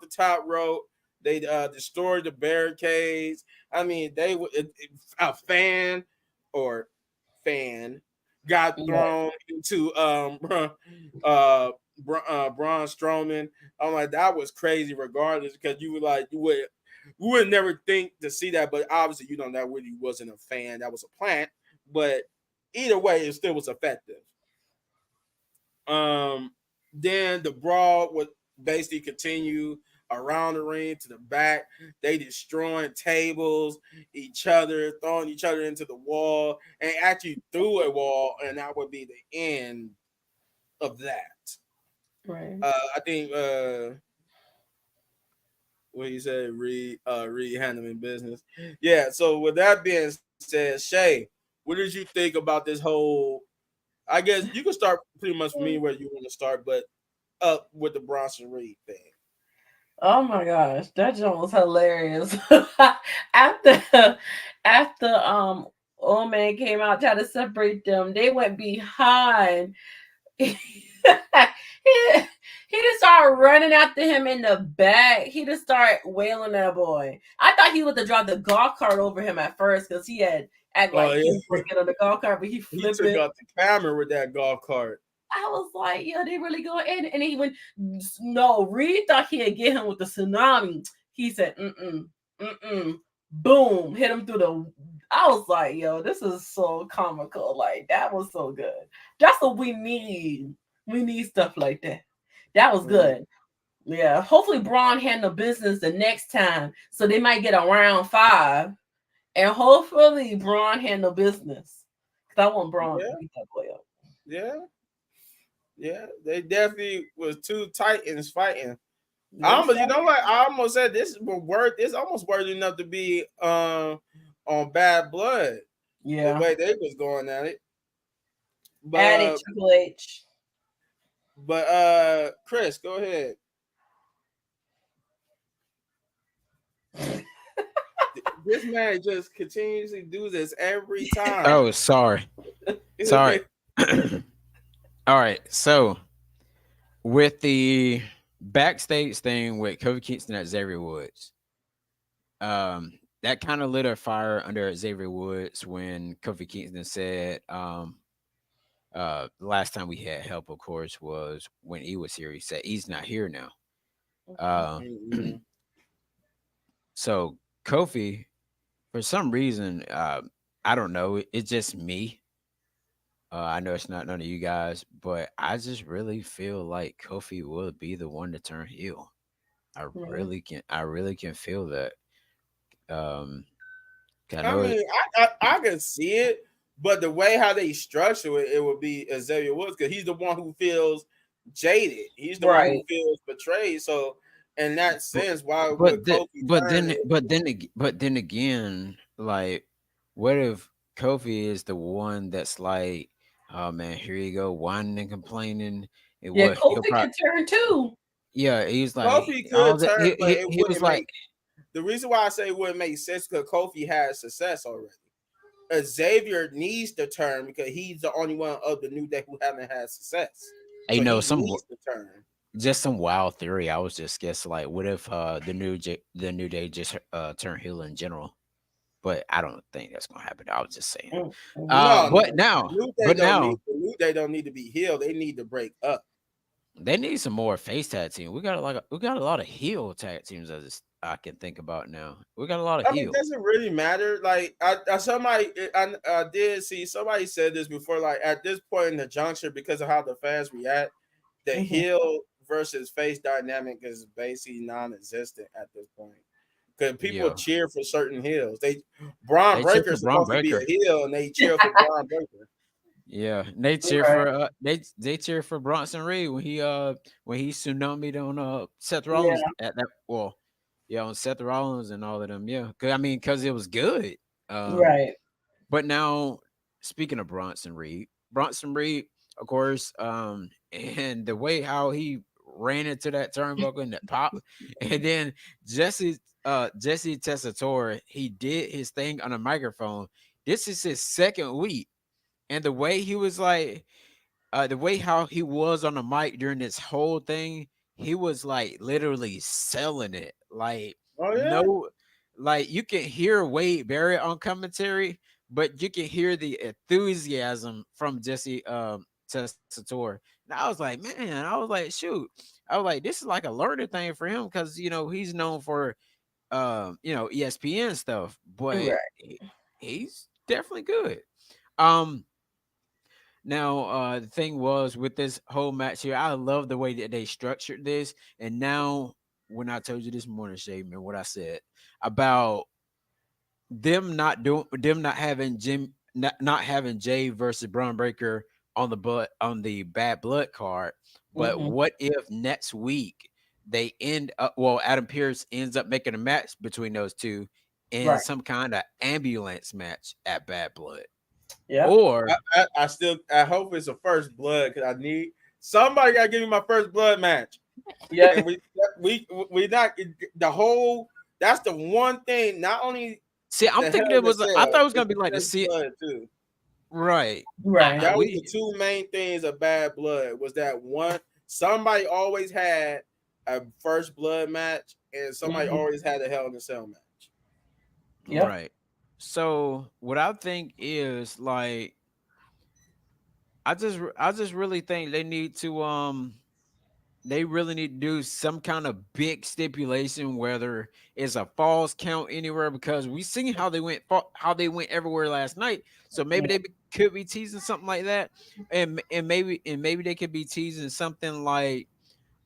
the top rope. They destroyed the barricades. I mean, a fan got thrown into Braun Strowman. I'm like, that was crazy. Regardless, because you would never think to see that, but obviously, that really wasn't a fan. That was a plant. But either way, it still was effective. Then the brawl would basically continue around the ring to the back. They destroying tables, throwing each other into the wall, and actually through a wall, and that would be the end of that. Right. I think what he said, Reed handling business. Yeah. So with that being said, Shay, what did you think about this whole? I guess you can start pretty much from me where you want to start, but up with the Bronson Reed thing. Oh my gosh, that joke was hilarious. after old man came out trying to separate them, they went behind. he just started running after him in the back. He just started wailing that boy. I thought he would have dropped the golf cart over him at first because he had act like he was working on the golf cart, but he flipped took out the camera with that golf cart. I was like, yo, they really going in. And he went, no, Reed thought he'd get him with the tsunami. He said, boom, hit him through the. I was like, yo, this is so comical. Like, that was so good. That's what we need. We need stuff like that. That was good. Yeah. Hopefully Braun handle business the next time. So they might get a round 5. And hopefully Braun handle business. Because I want Braun to beat that boy up. Yeah. Yeah, they definitely was two titans fighting. Yes, you know what? I almost said this is almost worthy enough to be on Bad Blood. Yeah, the way they was going at it. But, at it, Triple H. But Chris, go ahead. This man just continuously do this every time. Oh, sorry. All right, so with the backstage thing with Kofi Kingston at Xavier Woods, that kind of lit a fire under Xavier Woods when Kofi Kingston said, the last time we had help, of course, was when he was here. He said he's not here now. So Kofi, for some reason, I don't know, it's just me. I know it's not none of you guys, but I just really feel like Kofi will be the one to turn heel. I really can feel that. I can see it, but the way how they structure it, it would be Xavier Woods, because he's the one who feels jaded. He's the one who feels betrayed. So in that sense, why would Kofi but then again, like, what if Kofi is the one that's like, oh man, here you go, whining and complaining. Kofi could turn too. Yeah, he's like, Kofi could turn, but he was like, the reason why I say it wouldn't make sense because Kofi has success already. Xavier needs to turn because he's the only one of the New Day who haven't had success. I know just some wild theory. I was just guessing, like, what if the New Day just turn heel in general? but I don't think that's gonna happen. I was just saying. Mm, No, But no, now, The New Day don't need to be healed. They need to break up. they need some more face tag team. We got a lot of heel tag teams as I can think about now. We got a lot of I mean, heel. does it really matter? Like, I did see somebody said this before. Like, at this point in the juncture, because of how the fans react, the mhm. heel versus face dynamic is basically non-existent at this point. Because people Yeah, cheer for certain heels. Braun they cheer Breaker for is Braun supposed to be a Breaker. heel, and they cheer for Braun Breaker. Yeah, they cheer Right. for they cheer for Bronson Reed when he tsunamied on Seth Yeah. Rollins at that well, yeah, on Seth Rollins and all of them. Yeah, cause it was good. Um, Right. but now speaking of Bronson Reed, of course, and the way how he ran into that turnbuckle and that pop, and then Jesse Tessitore, he did his thing on a microphone. This is his second week and the way he was like the way how he was on the mic during this whole thing, he was like literally selling it. Like Oh yeah, no, like you can hear Wade Barrett on commentary, but you can hear the enthusiasm from Jesse Tessitore. And I was like, man, I was like, shoot, I was like, this is like a learning thing for him because he's known for ESPN stuff, but Right. he's definitely good. Um, now, the thing was with this whole match here, I love the way that they structured this. And now, when I told you this morning, Shaman, what I said about them not having not having Jay versus Braun Breaker on the bad blood card. But Mhm. what if next week they end up? Well, Adam Pierce ends up making a match between those two in Right. some kind of ambulance match at Bad Blood, Yep. or I hope it's a first blood because I need somebody got to give me my first blood match. And Yep. we not the whole. That's the one thing. Not only see, I'm the Hell thinking in it a was. I thought Cell, it was gonna it's be the like the first see blood too. right. Right. That was the We two main things of Bad Blood. Was that one? Somebody always had a first blood match, and somebody Mhm. always had a Hell in a Cell match. Yep. right. So what I think is like I just really think they really need to do some kind of big stipulation, whether it's a falls count anywhere, because we seen how how they went everywhere last night. So maybe could be teasing something like that, and maybe they could be teasing something like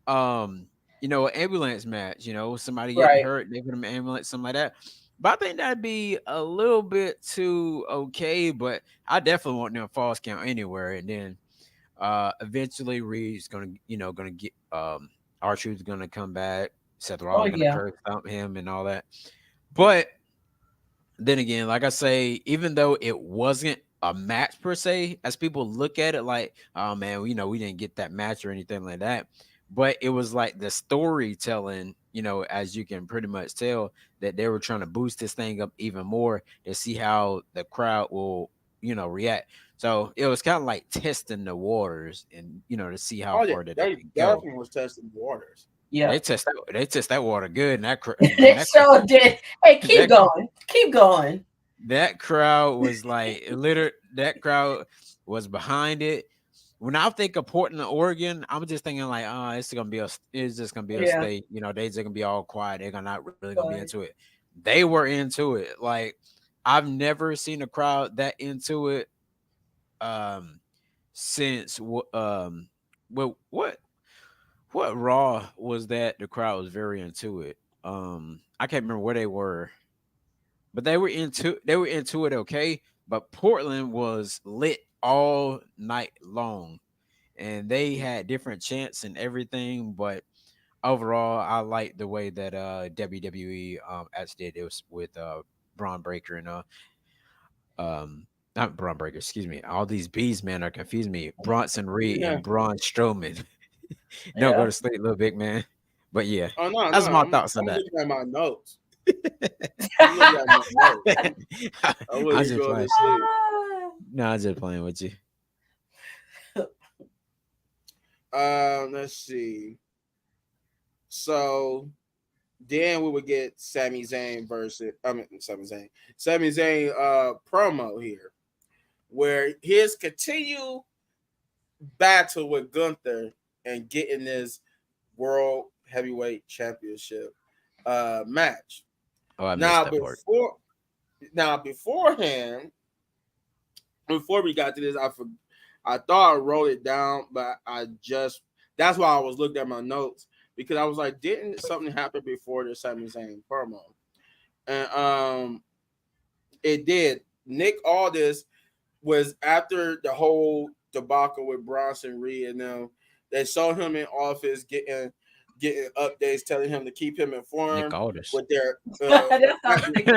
um an ambulance match. Somebody getting Right. hurt, they put them in ambulance, something like that. But I think that'd be a little bit too okay. But I definitely want them falls count anywhere, and then eventually Reed's gonna get R-Truth's gonna come back. Seth Oh Rollins gonna yeah. curse stomp him and all that. But then again, like I say, even though it wasn't a match per se, as people look at it like, oh man, we didn't get that match or anything like that. But it was like the storytelling, as you can pretty much tell, that they were trying to boost this thing up even more to see how the crowd will, react. So it was kind of like testing the waters and to see how Oh yeah, far that they they can go. definitely was testing the waters. Yep. They test that water good, and They sure did. Hey, keep that going. Keep going. that crowd was like literally that crowd was behind it. When I think of Portland, Oregon, I'm just thinking like, oh, it's just gonna be a Yeah. state. They just gonna be all quiet. They're gonna not really gonna be But into it. They were into it. Like I've never seen a crowd that into it um since what Raw was that the crowd was very into it. I can't remember where they were, but they were into it okay. But Portland was lit all night long, and they had different chants and everything. But overall, I like the way that WWE actually did it was with Braun Breaker and not Braun Breaker, excuse me. All these bees, man, are confusing me. Bronson Reed Yeah. and Braun Strowman. Don't go yeah. to sleep, little big man. But yeah, Oh no, no, that's my thoughts on I'm that. looking at my notes. I'm looking at my notes. I I'm wasn't just going to playing. sleep. No, I'm just playing with you. Let's see. So then we would get Sami Zayn Sami Zayn promo here, where his continued battle with Gunther and getting this World Heavyweight Championship match. Oh, I missed Now that part. beforehand, before we got to this, I thought I wrote it down, but that's why I was looking at my notes because I was like, didn't something happen before the Sami Zayn promo? And it did. Nick Aldis was after the whole debacle with Bronson Reed and them. They saw him in office getting updates, telling him to keep him Nick informed Aldis. with their That sounds like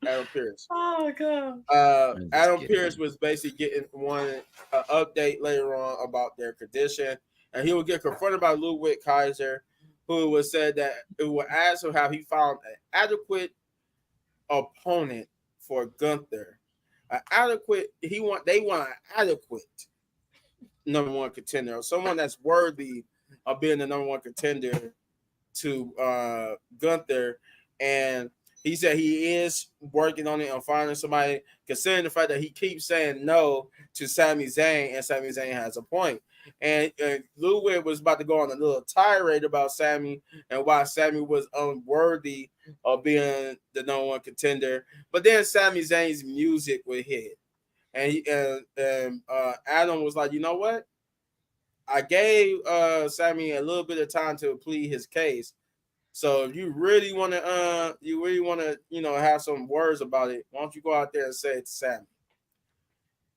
Adam Pearce. oh god. I'm just Adam kidding. Pearce was basically getting one update later on about their condition, and he would get confronted by Ludwig Kaiser, who was said that it would ask him how he found an adequate opponent for Gunther. They want an adequate number one contender, someone that's worthy of being the number one contender to Gunther. And he said he is working on it and finding somebody, considering the fact that he keeps saying no to Sami Zayn, and Sami Zayn has a point. And Ludwig was about to go on a little tirade about Sami and why Sami was unworthy of being the number one contender. But then Sami Zayn's music would hit. And Adam was like, you know what? I gave Sami a little bit of time to plead his case. So if you really want to, have some words about it, why don't you go out there and say it to Sami?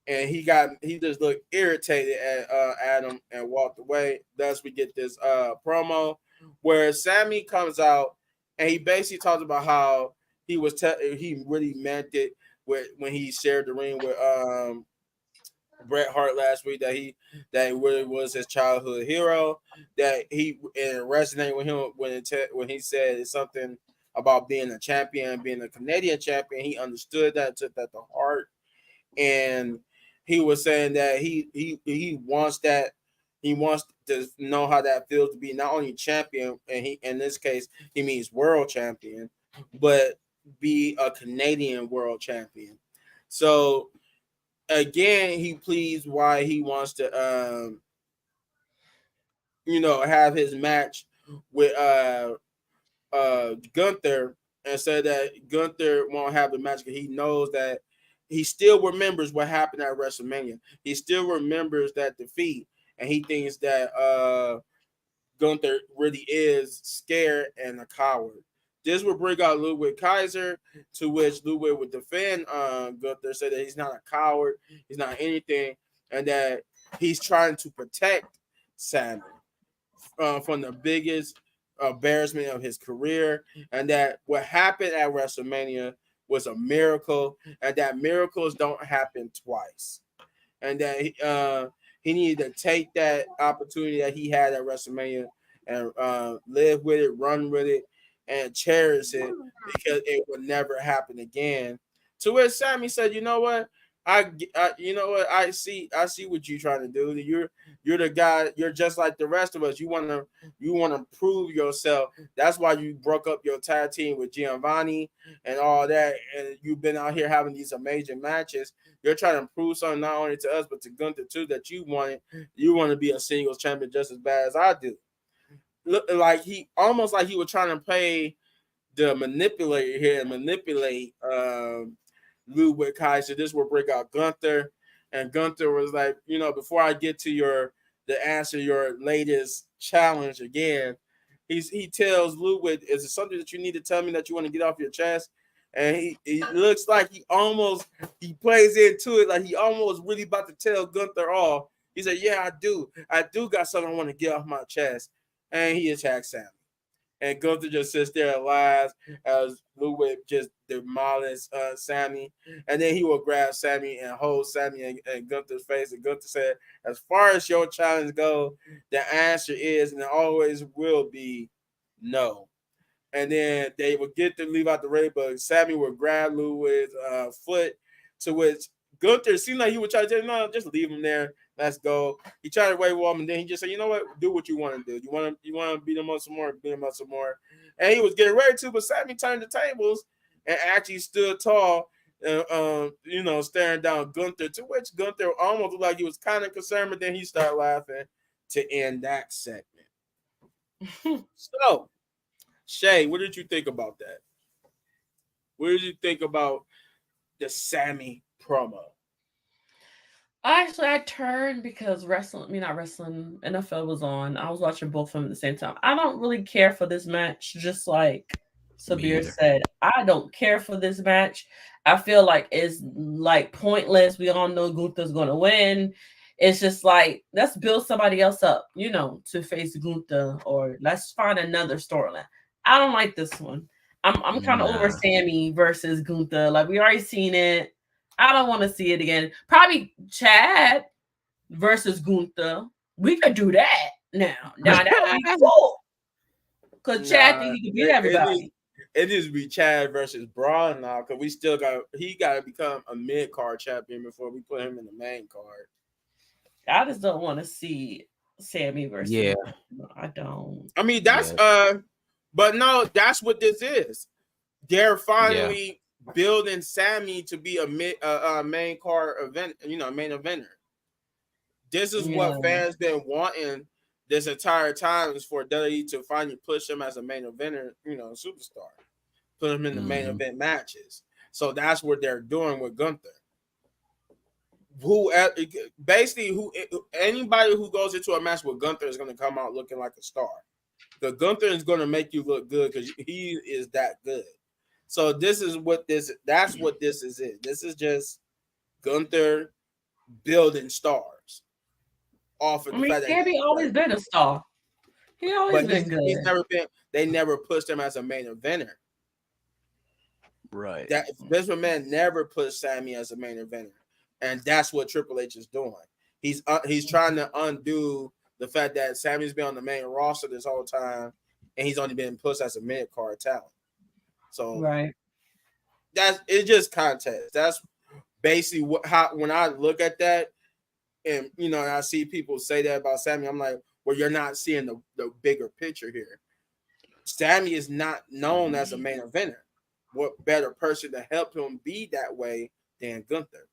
And he just looked irritated at Adam and walked away. Thus, we get this promo where Sami comes out and he basically talks about how he really meant it when he shared the ring with Bret Hart last week, that he really was his childhood hero, that he resonated with him when he said something about being a champion, being a Canadian champion. He understood that, took that to heart, and he was saying that he wants that. He wants to know how that feels to be not only champion, and he in this case he means world champion, but be a Canadian world champion. So again, he pleads why he wants to have his match with Gunther, and said that Gunther won't have the match because he knows that he still remembers what happened at WrestleMania. He still remembers that defeat, and he thinks that Gunther really is scared and a coward. This would bring out Ludwig Kaiser, to which Ludwig would defend Gunther, say that he's not a coward, he's not anything, and that he's trying to protect Sami from the biggest embarrassment of his career, and that what happened at WrestleMania was a miracle, and that miracles don't happen twice, and that he needed to take that opportunity that he had at WrestleMania and live with it, run with it, and cherish it, because it would never happen again. To which Sami said, "You know what? You know what? I see what you're trying to do. You're the guy. You're just like the rest of us. You wanna prove yourself. That's why you broke up your tag team with Giovanni and all that. And you've been out here having these amazing matches. You're trying to prove something not only to us but to Gunther too, that you want to be a singles champion just as bad as I do." Look, like he almost like he was trying to play the manipulator here and manipulate Ludwig Kaiser. This will break out Gunther, and Gunther was like, before I get to the answer your latest challenge again, he tells Ludwig, "Is it something that you need to tell me that you want to get off your chest?" And he looks like he plays into it like he almost really about to tell Gunther off. He said, "Yeah, I do got something I want to get off my chest," and he attacks Sami. And Gunther just sits there and laughs as Ludwig just demolishes Sami. And then he will grab Sami and hold Sami in Gunther's face. And Gunther said, "As far as your challenge goes, the answer is and it always will be no." And then they would get to leave out the ring, but Sami would grab Ludwig's foot, to which Gunther seemed like he would try to say, no, just leave him there. Let's go. He tried to wave off him, and then he just said, you know what? Do what you want to do. You want to beat him up some more, beat him up some more. And he was getting ready to, but Sammy turned the tables and actually stood tall, staring down Gunther, to which Gunther almost looked like he was kind of concerned, but then he started laughing to end that segment. So, Shay, what did you think about that? What did you think about the Sammy promo? Actually, I turned because NFL was on. I was watching both of them at the same time. I don't really care for this match, just like Sabir said. I don't care for this match. I feel like it's like pointless. We all know Gunther's going to win. It's just like, let's build somebody else up, to face Gunther, or let's find another storyline. I don't like this one. I'm kind of over Sammy versus Gunther. Like, we already seen it. I don't want to see it again. Probably Chad versus Gunther. We could do that now. Now that would be cool. Because Chad think he can beat everybody. It needs to be Chad versus Braun now, because he got to become a mid-card champion before we put him in the main card. I just don't want to see Sammy versus. Yeah, I don't. I mean, that's but no, that's what this is. They're finally building Sammy to be a main card event, main eventer. This is what fans been wanting this entire time, is for WWE to finally push him as a main eventer, superstar, put him in the main event matches. So that's what they're doing with Gunther. Anybody who goes into a match with Gunther is going to come out looking like a star. The Gunther is going to make you look good because he is that good. So that's what this is. This is just Gunther building stars off of the fact that Sammy always been a star. He always been good. They never pushed him as a main eventer. Right. Vince McMahon never pushed Sammy as a main eventer. And that's what Triple H is doing. He's trying to undo the fact that Sammy's been on the main roster this whole time, and he's only been pushed as a mid-card talent. So it's just context. That's basically when I look at that, and I see people say that about Sammy, I'm like, well, you're not seeing the bigger picture here. Sammy is not known as a main eventer. What better person to help him be that way than Gunther?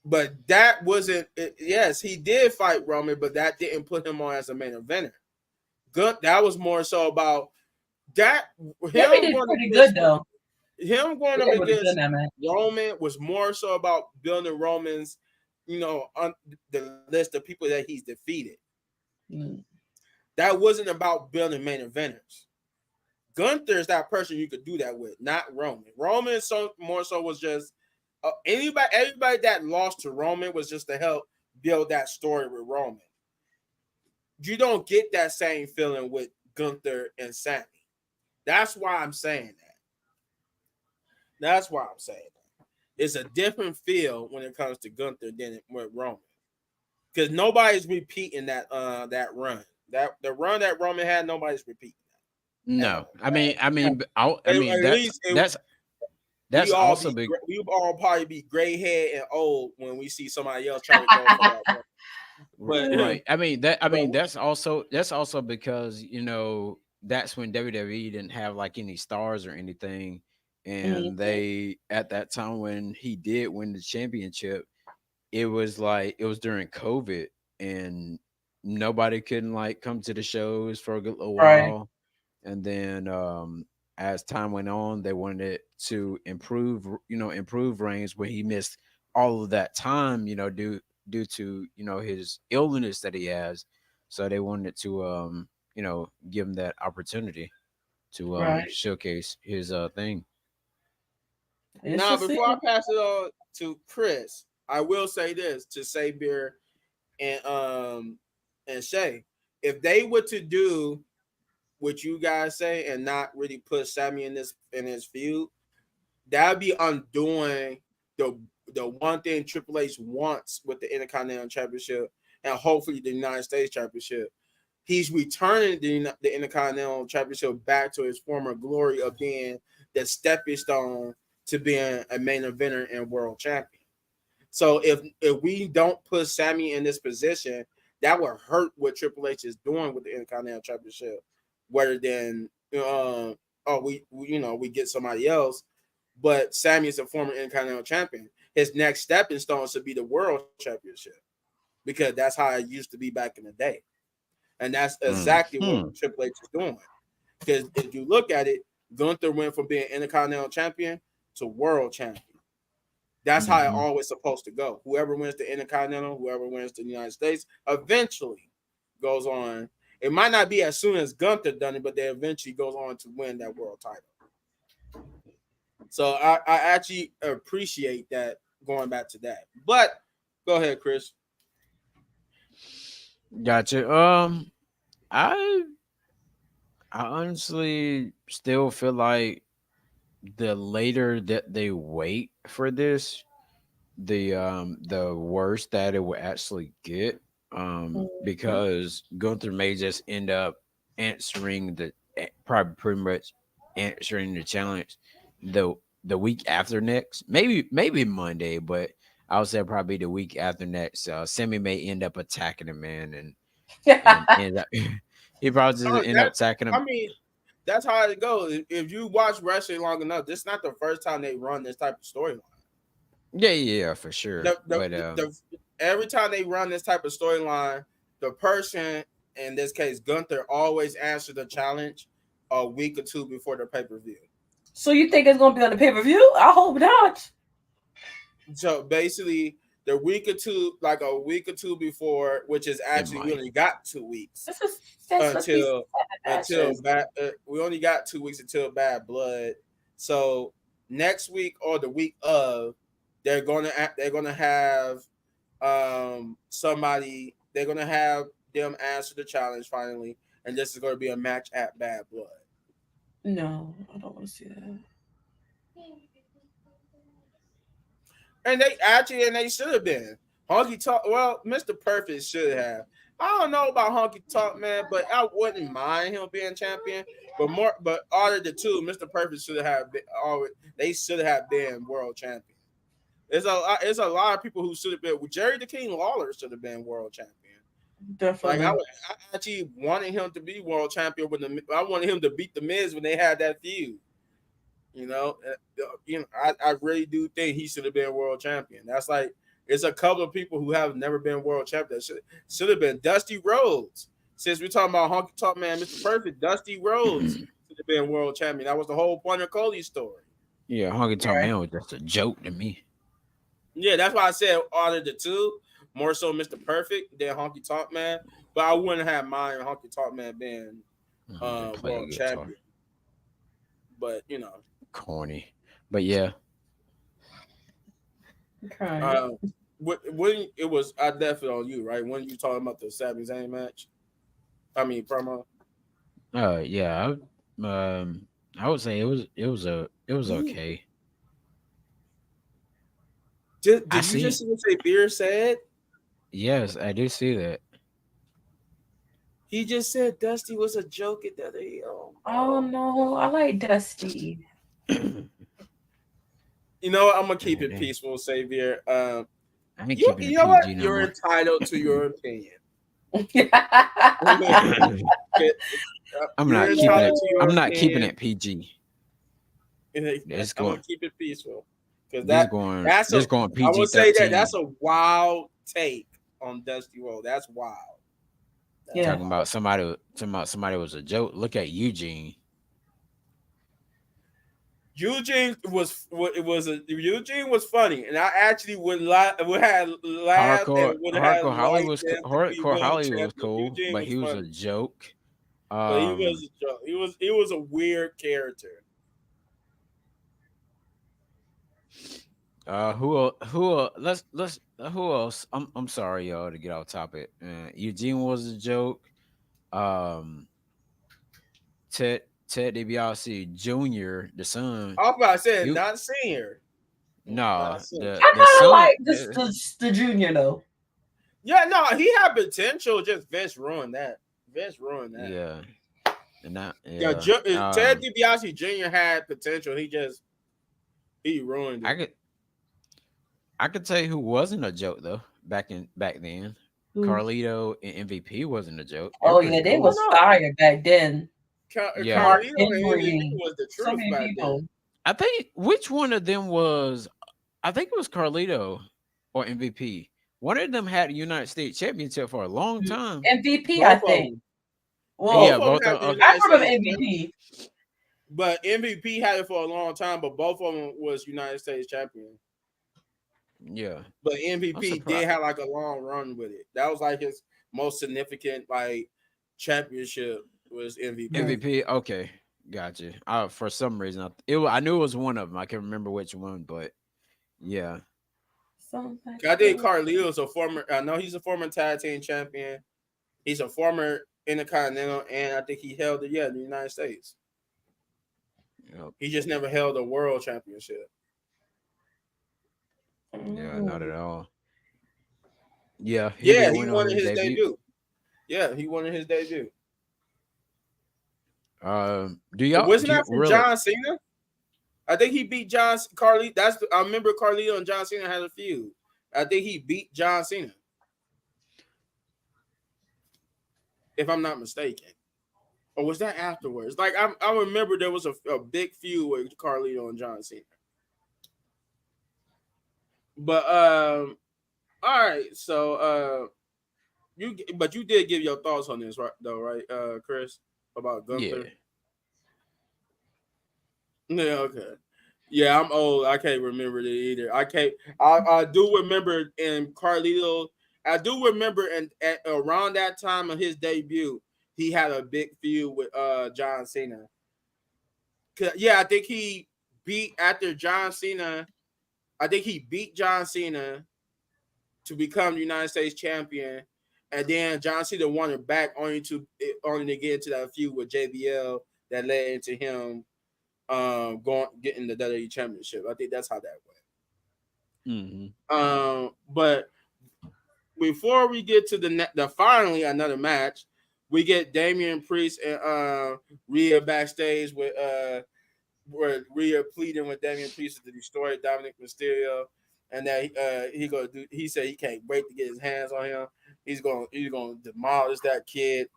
But that wasn't. Yes, he did fight Roman, but that didn't put him on as a main eventer. That was more so about that. Him did pretty good though. Him going up against Roman was more so about building Roman's, on the list of people that he's defeated. That wasn't about building main eventers. Gunther is that person you could do that with, not Roman. Roman more so was just everybody that lost to Roman was just to help build that story with Roman. You don't get that same feeling with Gunther and Sammy. That's why I'm saying that. It's a different feel when it comes to Gunther than with Roman, because nobody's repeating that run. The run that Roman had, nobody's repeating that. No, that's also big. We all probably be gray head and old when we see somebody else trying to go for that. But, right. That's also because that's when WWE didn't have like any stars or anything, and they at that time when he did win the championship, it was during COVID and nobody couldn't like come to the shows for a good little while, and then as time went on, they wanted to improve Reigns when he missed all of that time, due to his illness that he has. So they wanted to give him that opportunity to showcase his thing. Now, before I pass it on to Chris, I will say this to Sabir and Shay. If they were to do what you guys say and not really put Sammy in his feud, that'd be undoing the one thing Triple H wants with the Intercontinental Championship and hopefully the United States Championship. He's returning the Intercontinental Championship back to his former glory of being the stepping stone to being a main eventer and world champion. So if we don't put Sammy in this position, that would hurt what Triple H is doing with the Intercontinental Championship, rather than we get somebody else. But Sammy is a former Intercontinental Champion. His next stepping stone should be the World Championship, because that's how it used to be back in the day, and that's exactly what Triple H is doing. Because if you look at it, Gunther went from being Intercontinental Champion to World Champion. That's how it always supposed to go. Whoever wins the Intercontinental, whoever wins the United States, eventually goes on. It might not be as soon as Gunther done it, but they eventually goes on to win that world title. So I actually appreciate that, going back to that. But go ahead, Chris. Gotcha. I honestly still feel like the later that they wait for this, the worse that it will actually get. Because Gunther may just end up answering probably pretty much answering the challenge the week after next, maybe Monday, but I would say probably the week after next. Sammy may end up attacking him, man, and end up, he probably just end up attacking him. I mean, that's how it goes. If you watch wrestling long enough, this is not the first time they run this type of storyline. Yeah, for sure. Every time they run this type of storyline, the person, in this case Gunther, always answers the challenge a week or two before the pay-per-view. So you think it's going to be on the pay-per-view? I hope not. So basically, a week or two before, which is actually we only got 2 weeks until we only got 2 weeks until Bad Blood. So next week or the week of, they're gonna have somebody. They're gonna have them answer the challenge finally, and this is going to be a match at Bad Blood. No, I don't want to see that. And they should have been. Honky Tonk. Well, Mr. Perfect should have. I don't know about Honky Tonk Man, but I wouldn't mind him being champion. But out of the two, Mr. Perfect should have been. They should have been world champion. There's a lot of people who should have been. Jerry the King Lawler should have been world champion. Definitely. Like I actually wanted him to be world champion I wanted him to beat the Miz when they had that feud. I really do think he should have been world champion. That's like, it's a couple of people who have never been world champion. Should have been Dusty Rhodes. Since we're talking about Honky Tonk Man, Mr. Perfect, Dusty Rhodes should have been world champion. That was the whole point of Cody's story. Yeah, Honky Tonk Man was just a joke to me. Yeah, that's why I said out of the two, more so Mr. Perfect than Honky Tonk Man. But I wouldn't have mind Honky Tonk Man being world champion. But corny, but yeah. Okay. When it was, I definitely on you, right? When you talking about the Sami Zayn match, promo. Yeah. I would say it was okay. Did you just see what Beer said? Yes, I do see that. He just said Dusty was a joke at the other heel. Oh no, I like Dusty. You know what? I'm gonna keep it peaceful, Xavier. You know what? You're entitled to your opinion. I'm not keeping it PG. It's going. I'm gonna keep it peaceful because that's going PG. I will say that's a wild take on Dusty Rhodes. That's wild. Talking about somebody was a joke. Look at Eugene. Eugene was funny, and I actually would have laughed. Hardcore Holly was cool, but he was a joke. But he was a joke. He was a weird character. Who else? I'm sorry, y'all, to get off topic. Eugene was a joke. Ted DiBiase Jr., the son. I was about to say not senior. No, I kind of like the junior though. Yeah, no, he had potential. Just Vince ruined that. Yeah. Ted DiBiase Jr. had potential. He He ruined it. I could tell you who wasn't a joke though back then. Who? Carlito and MVP wasn't a joke. They Oh were yeah, pretty they cool. was fire back then. Yeah. Mark Carlito and MVP Henry, was the so truth many back people. then. I think which one of them was? I think it was Carlito or MVP. One of them had a United States championship for a long time. MVP, I Both of think. them. Well, Yeah, Both of both them of had the them. I United remember States MVP. But MVP had it for a long time, but both of them was United States champion. Yeah. But I'm MVP did surprised. have like a long run with it. That was like his most significant like championship was MVP. MVP. Okay, gotcha. For some reason, I knew it was one of them. I can't remember which one, but yeah. I think Carlito's a former. I know he's a former tag team champion. He's a former Intercontinental, and I think he held it. Yeah, in the United States. Yep. He just never held a world championship. Yeah, not at all. Yeah, he Yeah, did he win won on in his his debut. debut. Yeah, he won in his debut. Do y'all Wasn't do you, that from really? John Cena? I think he beat John Carly. I remember Carlito and John Cena had a feud. I think he beat John Cena, if I'm not mistaken. Or was that afterwards? Like I remember there was a big feud with Carlito and John Cena. But all right. So you did give your thoughts on this, right? Though, right, Chris, about Gunther. Yeah. Yeah, okay. Yeah, I'm old. I can't remember it either. I do remember in Carlito. I do remember at around that time of his debut, he had a big feud with John Cena. Yeah, I think he beat after John Cena. I think he beat John Cena to become the United States champion, and then John Cena won it back only to get into that feud with JBL that led into him getting the WWE championship. I think that's how that went. But before we get to the finally another match, we get Damian Priest and Rhea backstage with where Rhea pleading with Damian Priest to destroy Dominic Mysterio, and that he said he can't wait to get his hands on him. He's gonna demolish that kid.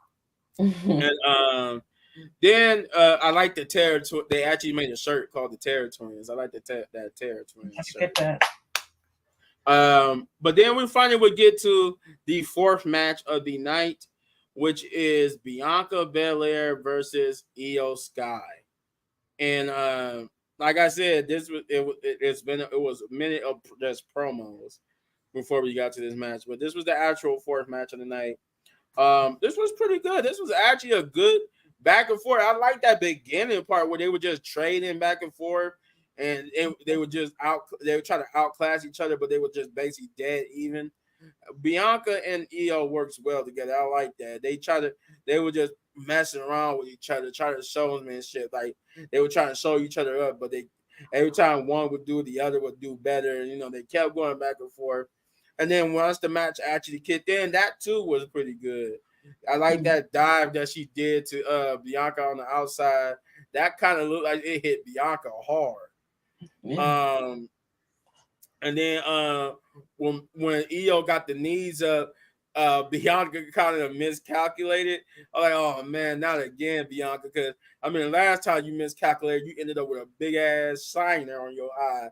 And then I like the Terror. They actually made a shirt called the Terror Twins. I like that Terror Twins shirt. But then we finally would get to the fourth match of the night, which is Bianca Belair versus Io Sky. And like I said, it was a minute of just promos before we got to this match, but this was the actual fourth match of the night. This was pretty good. This was actually a good back and forth. I like that beginning part where they were just trading back and forth, and they were trying to outclass each other, but they were just basically dead even. Bianca and Io works well together. I like that. They were just messing around with each other, trying to show them and shit. Like they were trying to show each other up, but every time one would do, the other would do better. And, they kept going back and forth. And then once the match actually kicked in, that too was pretty good. I like that dive that she did to Bianca on the outside. That kind of looked like it hit Bianca hard. Yeah. And then when Io got the knees up, Bianca kind of miscalculated. I'm like, oh man, not again, Bianca. Because last time you miscalculated, you ended up with a big ass shiner on your eye.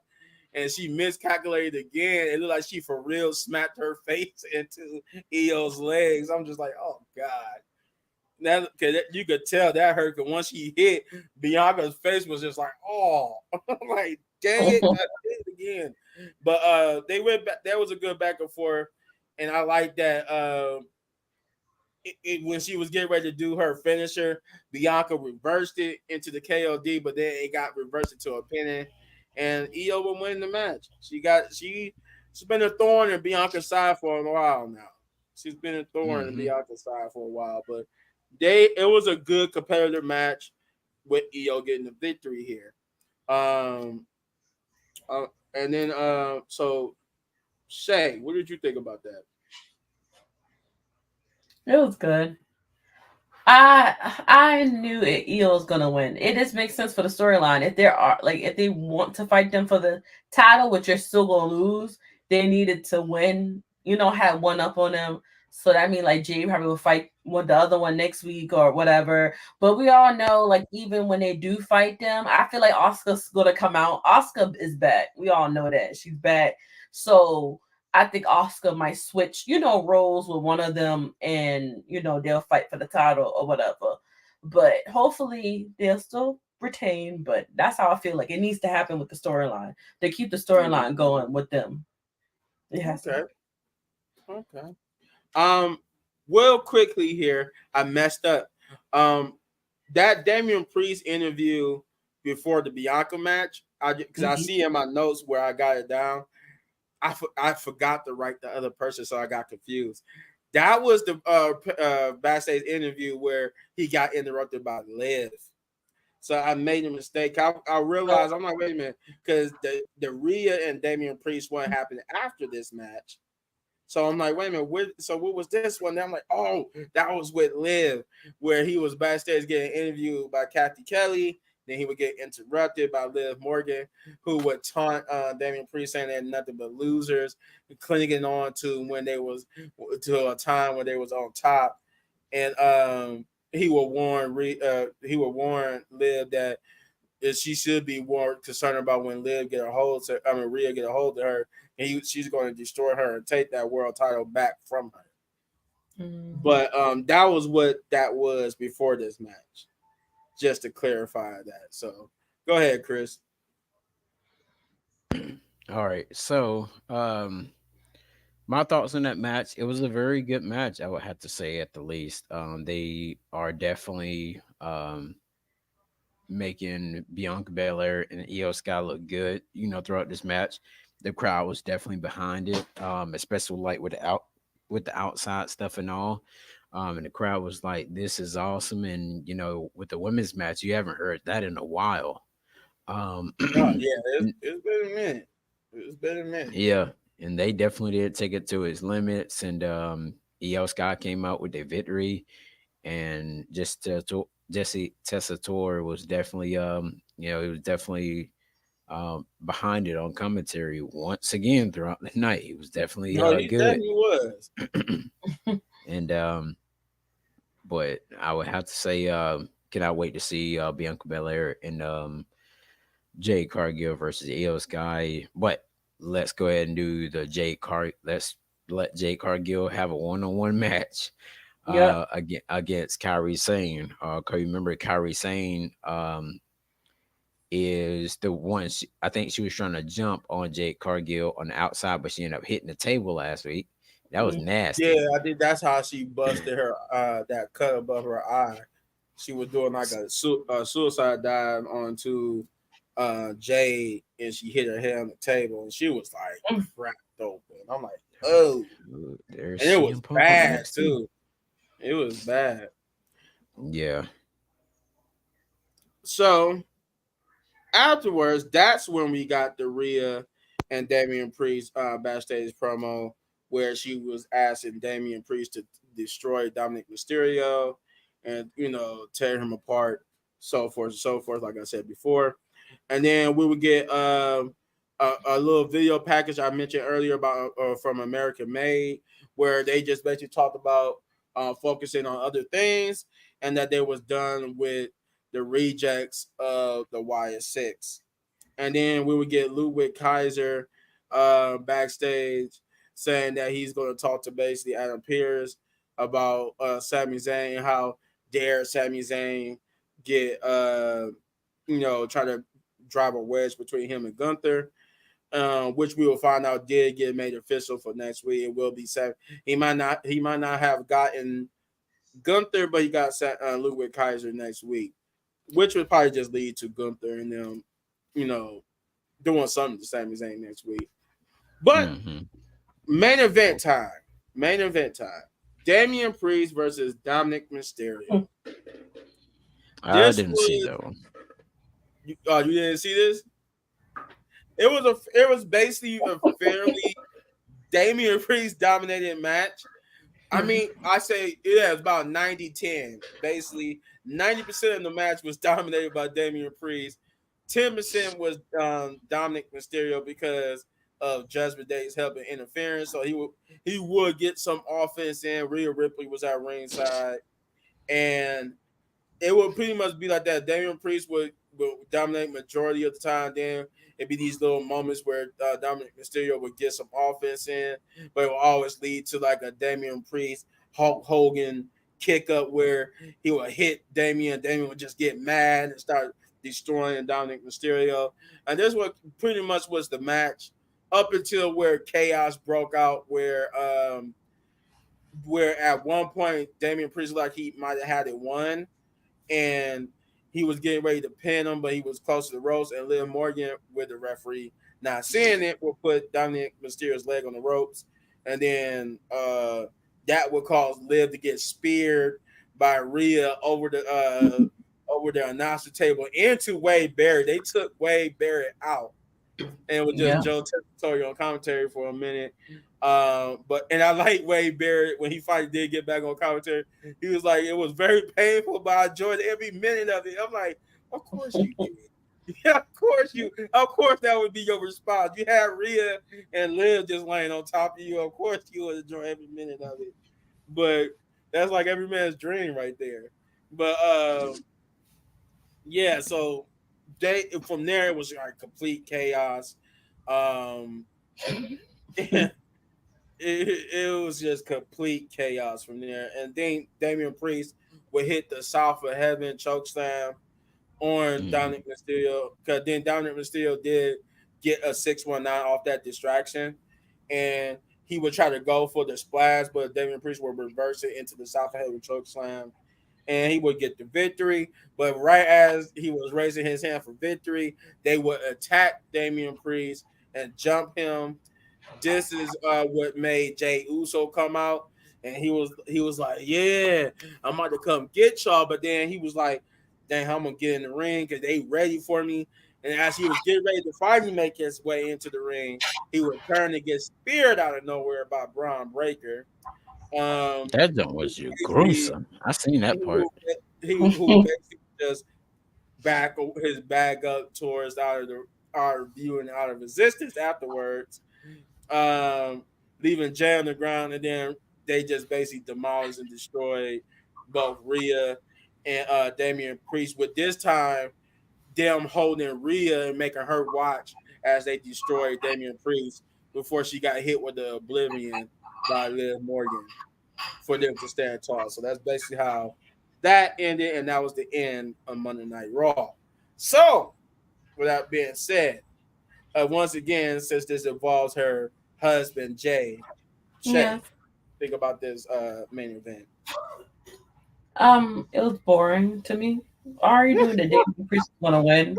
And she miscalculated again. It looked like she for real smacked her face into Io's legs. I'm just like, oh God. Now, you could tell that hurt, because once she hit, Bianca's face was just like, oh. I'm like, dang it, I did it again. But they went back. That was a good back and forth. And I like that when she was getting ready to do her finisher, Bianca reversed it into the KOD, but then it got reversed into a pinning. And Io will win the match. She's been a thorn in Bianca's side for a while now. She's been a thorn in Bianca's side for a while, but it was a good competitive match with Io getting the victory here. And then so Shay, what did you think about that? It was good. I knew Io was gonna win. It just makes sense for the storyline. If there are like if they want to fight them for the title, which they're still gonna lose, they needed to win. Had one up on them. So that means like Jay probably will fight with the other one next week or whatever. But we all know, like even when they do fight them, I feel like Oscar's gonna come out. Oscar is back. We all know that she's back. So I think Oscar might switch, roles with one of them, and they'll fight for the title or whatever. But hopefully they'll still retain. But that's how I feel like it needs to happen with the storyline. They keep the storyline going with them. It has to. Okay. Real quickly here, I messed up. That Damian Priest interview before the Bianca match, because I see in my notes where I got it down. I forgot to write the other person, so I got confused. That was the backstage interview where he got interrupted by Liv. So I made a mistake. I realized, I'm like, wait a minute, because the Rhea and Damian Priest one happened after this match. So I'm like, wait a minute, what was this one? Then I'm like, oh, that was with Liv, where he was backstage getting interviewed by Kathy Kelly. Then he would get interrupted by Liv Morgan, who would taunt Damian Priest, saying they're nothing but losers, clinging on to a time when they was on top, and he will warn Liv that she should be more concerned about when Rhea get a hold of her, and she's going to destroy her and take that world title back from her. Mm-hmm. But that was what that was before this match. Just to clarify that. So go ahead, Chris. All right. So my thoughts on that match, it was a very good match, I would have to say, at the least. They are definitely making Bianca Belair and Io Sky look good, throughout this match. The crowd was definitely behind it, especially like with the outside stuff and all. And the crowd was like, "This is awesome!" And with the women's match, you haven't heard that in a while. It's been a minute. It's been a minute. Yeah, and they definitely did take it to its limits. And Io Sky came out with a victory, and Jesse Tessitore was definitely, he was definitely behind it on commentary once again throughout the night. He was definitely good. Definitely was. And but I would have to say, cannot wait to see Bianca Belair and Jade Cargill versus Io Sky. But let's go ahead and do the let's let Jade Cargill have a one-on-one match. Against Kairi Sane. Cause remember Kairi Sane is the one. I think she was trying to jump on Jade Cargill on the outside, but she ended up hitting the table last week. That was nasty. Yeah, I think that's how she busted her that cut above her eye. She was doing like a suicide dive onto Jade, and she hit her head on the table, and she was like cracked open. I'm like, oh, and it was bad too. It was bad. Yeah. So afterwards, that's when we got the Rhea and Damian Priest backstage promo, where she was asking Damian Priest to destroy Dominic Mysterio and tear him apart, so forth and so forth, like I said before. And then we would get a little video package I mentioned earlier about from American Made, where they just basically talked about focusing on other things, and that they was done with the rejects of the YS6. And then we would get Ludwig Kaiser backstage saying that he's going to talk to basically Adam Pearce about Sami Zayn and how dare Sami Zayn get try to drive a wedge between him and Gunther, which we will find out did get made official for next week. It will be Sam. He might not have gotten Gunther, but he got Ludwig Kaiser next week, which would probably just lead to Gunther and them, doing something to Sami Zayn next week. But main event time. Damian Priest versus Dominic Mysterio. I didn't see that one. You didn't see this? It was basically a fairly Damian Priest dominated match, I mean, I say yeah, it's about 90-10. Basically, 90% of the match was dominated by Damian Priest. 10% was Dominic Mysterio because of Judgment Day's help and interference. So he would get some offense in. Rhea Ripley was at ringside, and it would pretty much be like that. Damian Priest would dominate majority of the time. Then it'd be these little moments where Dominic Mysterio would get some offense in, but it will always lead to like a Damian Priest Hulk Hogan kick up where he would hit Damian. Damian would just get mad and start destroying Dominic Mysterio. And this what pretty much was the match up until where chaos broke out, where at one point Damian Priest like he might have had it won, and he was getting ready to pin him, but he was close to the ropes, and Liv Morgan, with the referee not seeing it, will put Dominic Mysterio's leg on the ropes, and then that would cause Liv to get speared by Rhea over the announcer table into Wade Barrett. They took Wade Barrett out, and it was just Joe Tessitore on commentary for a minute. And I like Wade Barrett when he finally did get back on commentary. He was like, it was very painful, but I enjoyed every minute of it. I'm like, of course you did. Yeah, of course that would be your response. You had Rhea and Liv just laying on top of you. Of course you would enjoy every minute of it. But that's like every man's dream right there. But yeah, so from there it was like complete chaos. It was just complete chaos from there. And then Damian Priest would hit the South of Heaven chokeslam on Dominic Mysterio, because then Dominic Mysterio did get a 619 off that distraction, and he would try to go for the splash, but Damian Priest would reverse it into the South of Heaven chokeslam, and he would get the victory. But right as he was raising his hand for victory, they would attack Damian Priest and jump him. This is what made Jey Uso come out, and he was like, "Yeah, I'm about to come get y'all." But then he was like, "Dang, I'm gonna get in the ring because they ready for me." And as he was getting ready to finally make his way into the ring, he would turn and get speared out of nowhere by Braun Breaker. That jump was you gruesome. I seen that part. He who basically just back his bag up towards our view and out of resistance afterwards. Leaving Jay on the ground, and then they just basically demolished and destroyed both Rhea and Damian Priest. With this time, them holding Rhea and making her watch as they destroyed Damian Priest before she got hit with the Oblivion by Liv Morgan for them to stand tall. So that's basically how that ended, and that was the end of Monday Night Raw. So, with that being said, once again, since this involves her husband Jay, think about this main event. It was boring to me. Already doing the Damian Priest want to win.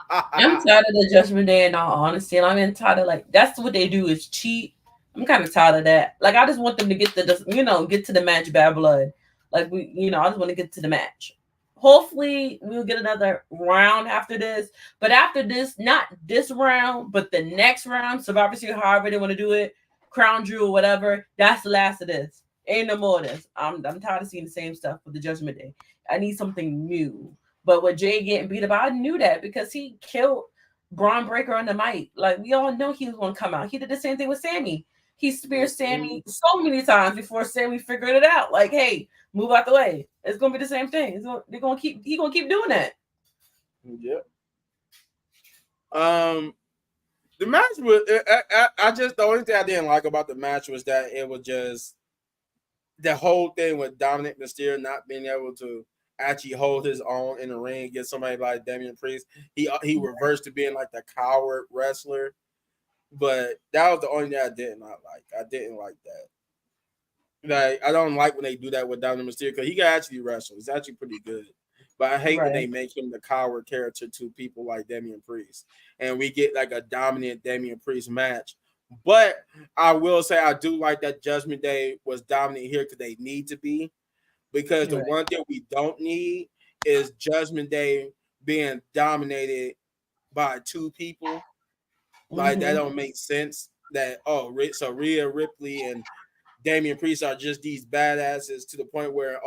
I'm tired of the Judgment Day, in all honesty, and I'm tired of like that's what they do is cheat. I'm kind of tired of that. Like I just want them to get to the match, bad blood. Like I just want to get to the match. Hopefully we'll get another round after this. But after this, not this round, but the next round, Survivor Series, however they want to do it, Crown Jewel, whatever. That's the last of this. Ain't no more of this. I'm tired of seeing the same stuff with the Judgment Day. I need something new. But with Jay getting beat up, I knew that because he killed Braun Breaker on the mic. Like we all know he was going to come out. He did the same thing with Sammy. He speared Sammy so many times before Sammy figured it out. Like, hey, move out the way. It's gonna be the same thing. He's gonna keep doing that. Yep. The match was. I just the only thing I didn't like about the match was that it was just the whole thing with Dominic Mysterio not being able to actually hold his own in the ring against somebody like Damian Priest. He reversed to being like the coward wrestler. But that was the only thing I did not like. I didn't like that. Like I don't like when they do that with Dominic Mysterio because he can actually wrestle. He's actually pretty good. But I hate when they make him the coward character to people like Damian Priest. And we get like a dominant Damian Priest match. But I will say I do like that Judgment Day was dominant here because they need to be. Because the one thing we don't need is Judgment Day being dominated by two people. Like that don't make sense. So Rhea Ripley and Damian Priest are just these badasses to the point where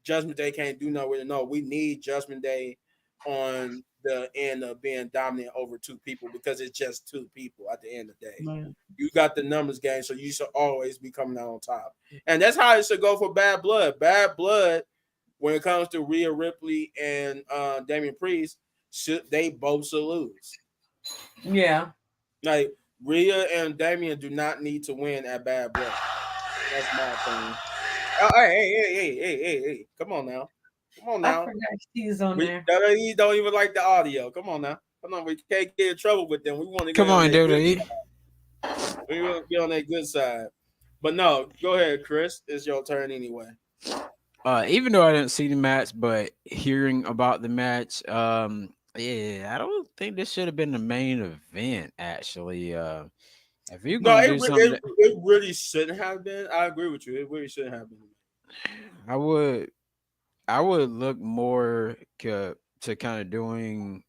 Judgment Day can't do nothing with it. No, we need Judgment Day on the end of being dominant over two people because it's just two people at the end of the day. Man. You got the numbers game, so you should always be coming out on top. And that's how it should go for Bad Blood. Bad Blood, when it comes to Rhea Ripley and Damian Priest, they both should lose. Yeah. Like Rhea and Damian do not need to win at Bad Blood. That's my opinion. Oh, hey. Come on now. I forgot she's on there. WWE don't even like the audio. Come on now. Come on, we can't get in trouble with them. We want to Come on, WWE. We want to get on their good side. But no, go ahead, Chris. It's your turn anyway. Even though I didn't see the match, but hearing about the match, I don't think this should have been the main event. Actually, if you No, gonna do something, it really shouldn't have been. I agree with you. It really shouldn't have been. I would look more to kind of doing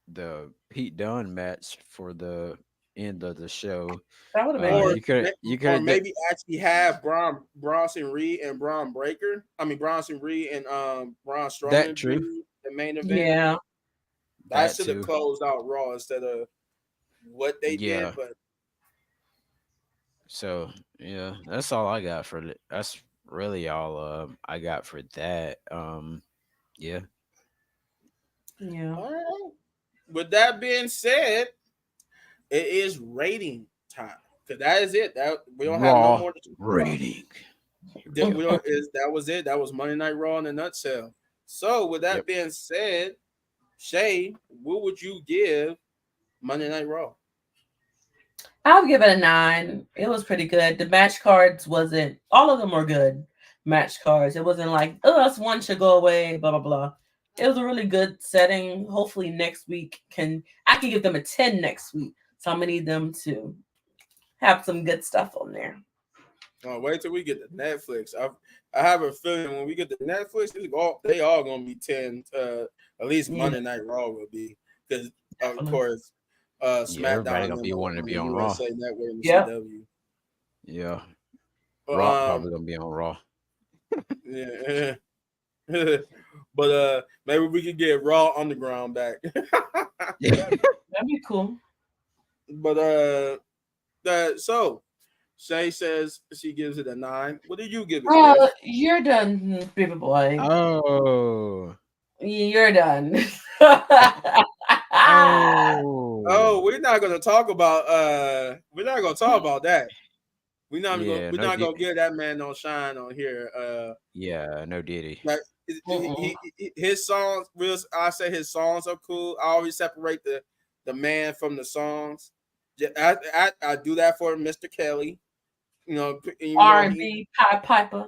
the Pete Dunne match for the end of the show. That would have been you could maybe actually have Bronson Reed and Braun Breaker. I mean Bronson Reed and Braun Strowman. That true. The main event. Yeah. That should have closed out Raw instead of what they did. But so yeah, that's all I got for it. That's really all I got for that. Yeah. All right. With that being said, it is rating time because that is it. That we don't have no more rating. That was it. That was Monday Night Raw in a nutshell. So with that being said, Shay, what would you give Monday Night Raw? I'll give it a 9. It was pretty good. The match cards wasn't, all of them were good match cards. It wasn't like, this one should go away, blah, blah, blah. It was a really good setting. Hopefully next week I can give them a 10 next week. So I'm going to need them to have some good stuff on there. Oh, wait till we get to Netflix. I have a feeling when we get to Netflix, they all going to be 10. At least Monday Night Raw will be. Because, of course, SmackDown everybody gonna be wanting to be on Raw. Yeah. Raw probably gonna be on Raw. Yeah. But maybe we could get Raw Underground back. That'd be cool. But so Shay says she gives it a 9. What do you give it? You're done, baby boy. Oh. You're done. Oh, we're not gonna talk about that. We're not gonna give that man no shine on here. No Diddy. Like his songs, I say his songs are cool. I always separate the man from the songs. I do that for Mr. Kelly. R&B Piper.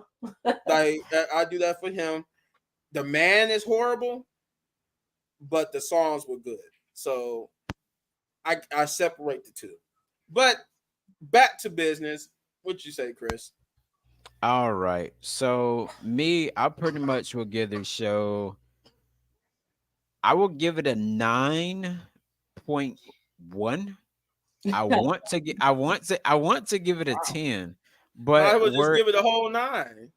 Like I do that for him. The man is horrible, but the songs were good. So I separate the two. But back to business. What you say, Chris? All right. So I pretty much will give the show. I will give it a 9.1. I want to give it a 10, but I would just give it a whole 9.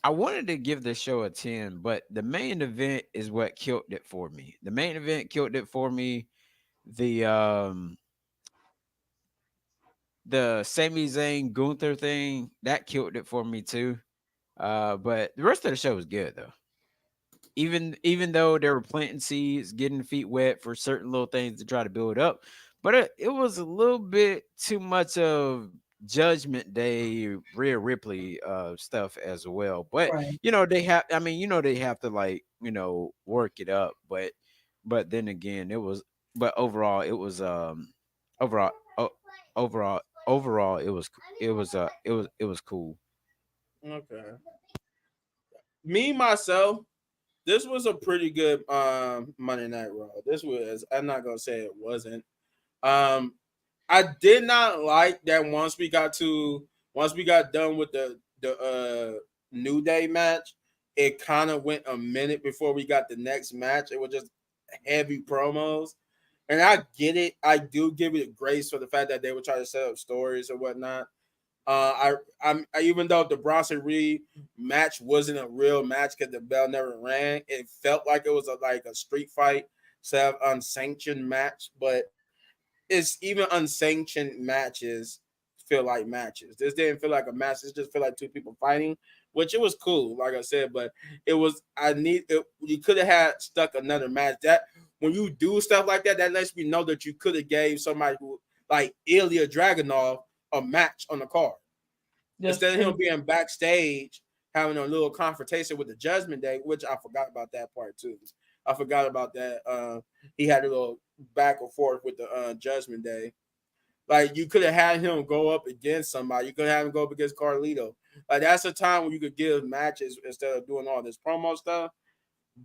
I wanted to give the show a 10, but the main event is what killed it for me. The main event killed it for me. The Sami Zayn Gunther thing, that killed it for me too. But the rest of the show was good though. Even though they were planting seeds, getting feet wet for certain little things to try to build up, but it was a little bit too much of Judgment Day, Rhea Ripley stuff as well. But right. They have to work it up. But then again, overall it was cool. Okay. Me myself, this was a pretty good Monday Night Raw. I'm not gonna say it wasn't. I did not like that once we got done with the New Day match, it kind of went a minute before we got the next match. It was just heavy promos. and I get it. I do give it grace for the fact that they were trying to set up stories or whatnot. Even though the Bronson Reed match wasn't a real match because the bell never rang, it felt like it was like a street fight, instead of unsanctioned match. But it's even unsanctioned matches feel like matches. This didn't feel like a match. It just felt like two people fighting, which it was cool, like I said. But it was you could have had stuck another match. That when you do stuff like that, that lets me know that you could have gave somebody who like Ilya Dragunov a match on the card. Instead of him being backstage having a little confrontation with the Judgment Day, which I forgot about that part too. I forgot about that. He had a little back and forth with the Judgment Day. Like you could have had him go up against somebody. You could have him go up against Carlito. Like that's a time when you could give matches instead of doing all this promo stuff.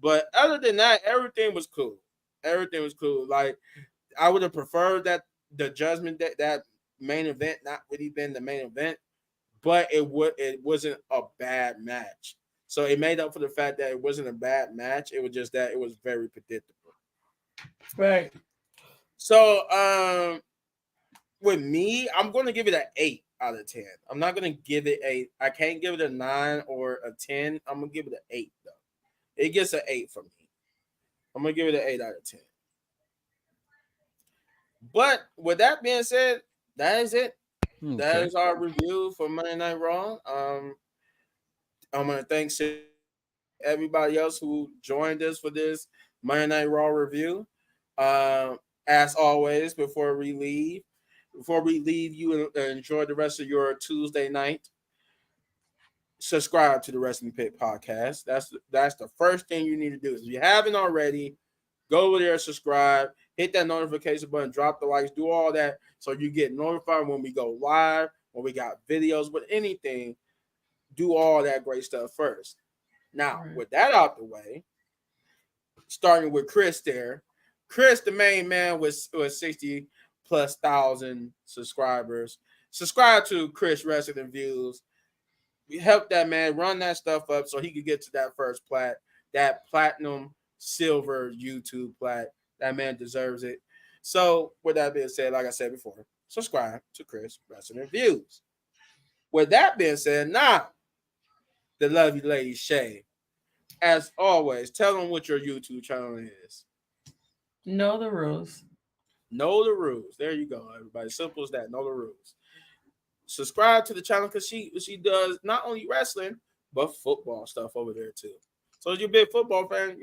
But other than that, everything was cool. Everything was cool. Like I would have preferred that the Judgment Day, that main event, not really been the main event, but it wasn't a bad match. So it made up for the fact that it wasn't a bad match. It was just that it was very predictable. Right. So with me, I'm going to give it an 8 out of 10. I'm not going to give it I can't give it a 9 or a 10. I'm going to give it an 8 though. It gets an 8 from me. I'm going to give it an 8 out of 10. But with that being said, that is it. Okay. That is our review for Monday Night Raw. I'm going to thank everybody else who joined us for this Monday Night Raw review. As always, before we leave you and enjoy the rest of your Tuesday night, subscribe to the Wrestling Pit Podcast. That's the first thing you need to do. If you haven't already, go over there, subscribe, hit that notification button, drop the likes, do all that so you get notified when we go live, when we got videos, but anything, do all that great stuff first. Now, with that out the way, starting with Chris there. Chris, the main man, with 60 plus thousand subscribers. Subscribe to Chris Wrestling Views. We help that man run that stuff up so he could get to that first plat, that platinum silver YouTube plat. That man deserves it. So, with that being said, like I said before, subscribe to Chris Wrestling Views. With that being said, now the lovely lady Shay, as always, tell them what your YouTube channel is. Know the rules. Know the rules. There you go, everybody. Simple as that. Know the rules. Subscribe to the channel because she does not only wrestling but football stuff over there too. So if you're a big football fan,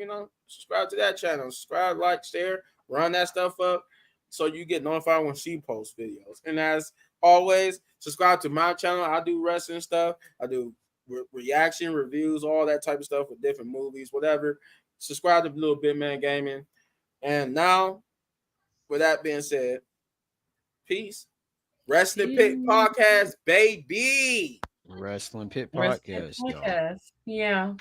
subscribe to that channel. Subscribe, like, share, run that stuff up so you get notified when she posts videos. And as always, subscribe to my channel. I do wrestling stuff. I do reaction reviews, all that type of stuff with different movies, whatever. Subscribe to Little Big Man Gaming. And now, with that being said, peace. Wrestling Pit Podcast, baby. Wrestling Pit Podcast, y'all. Yeah.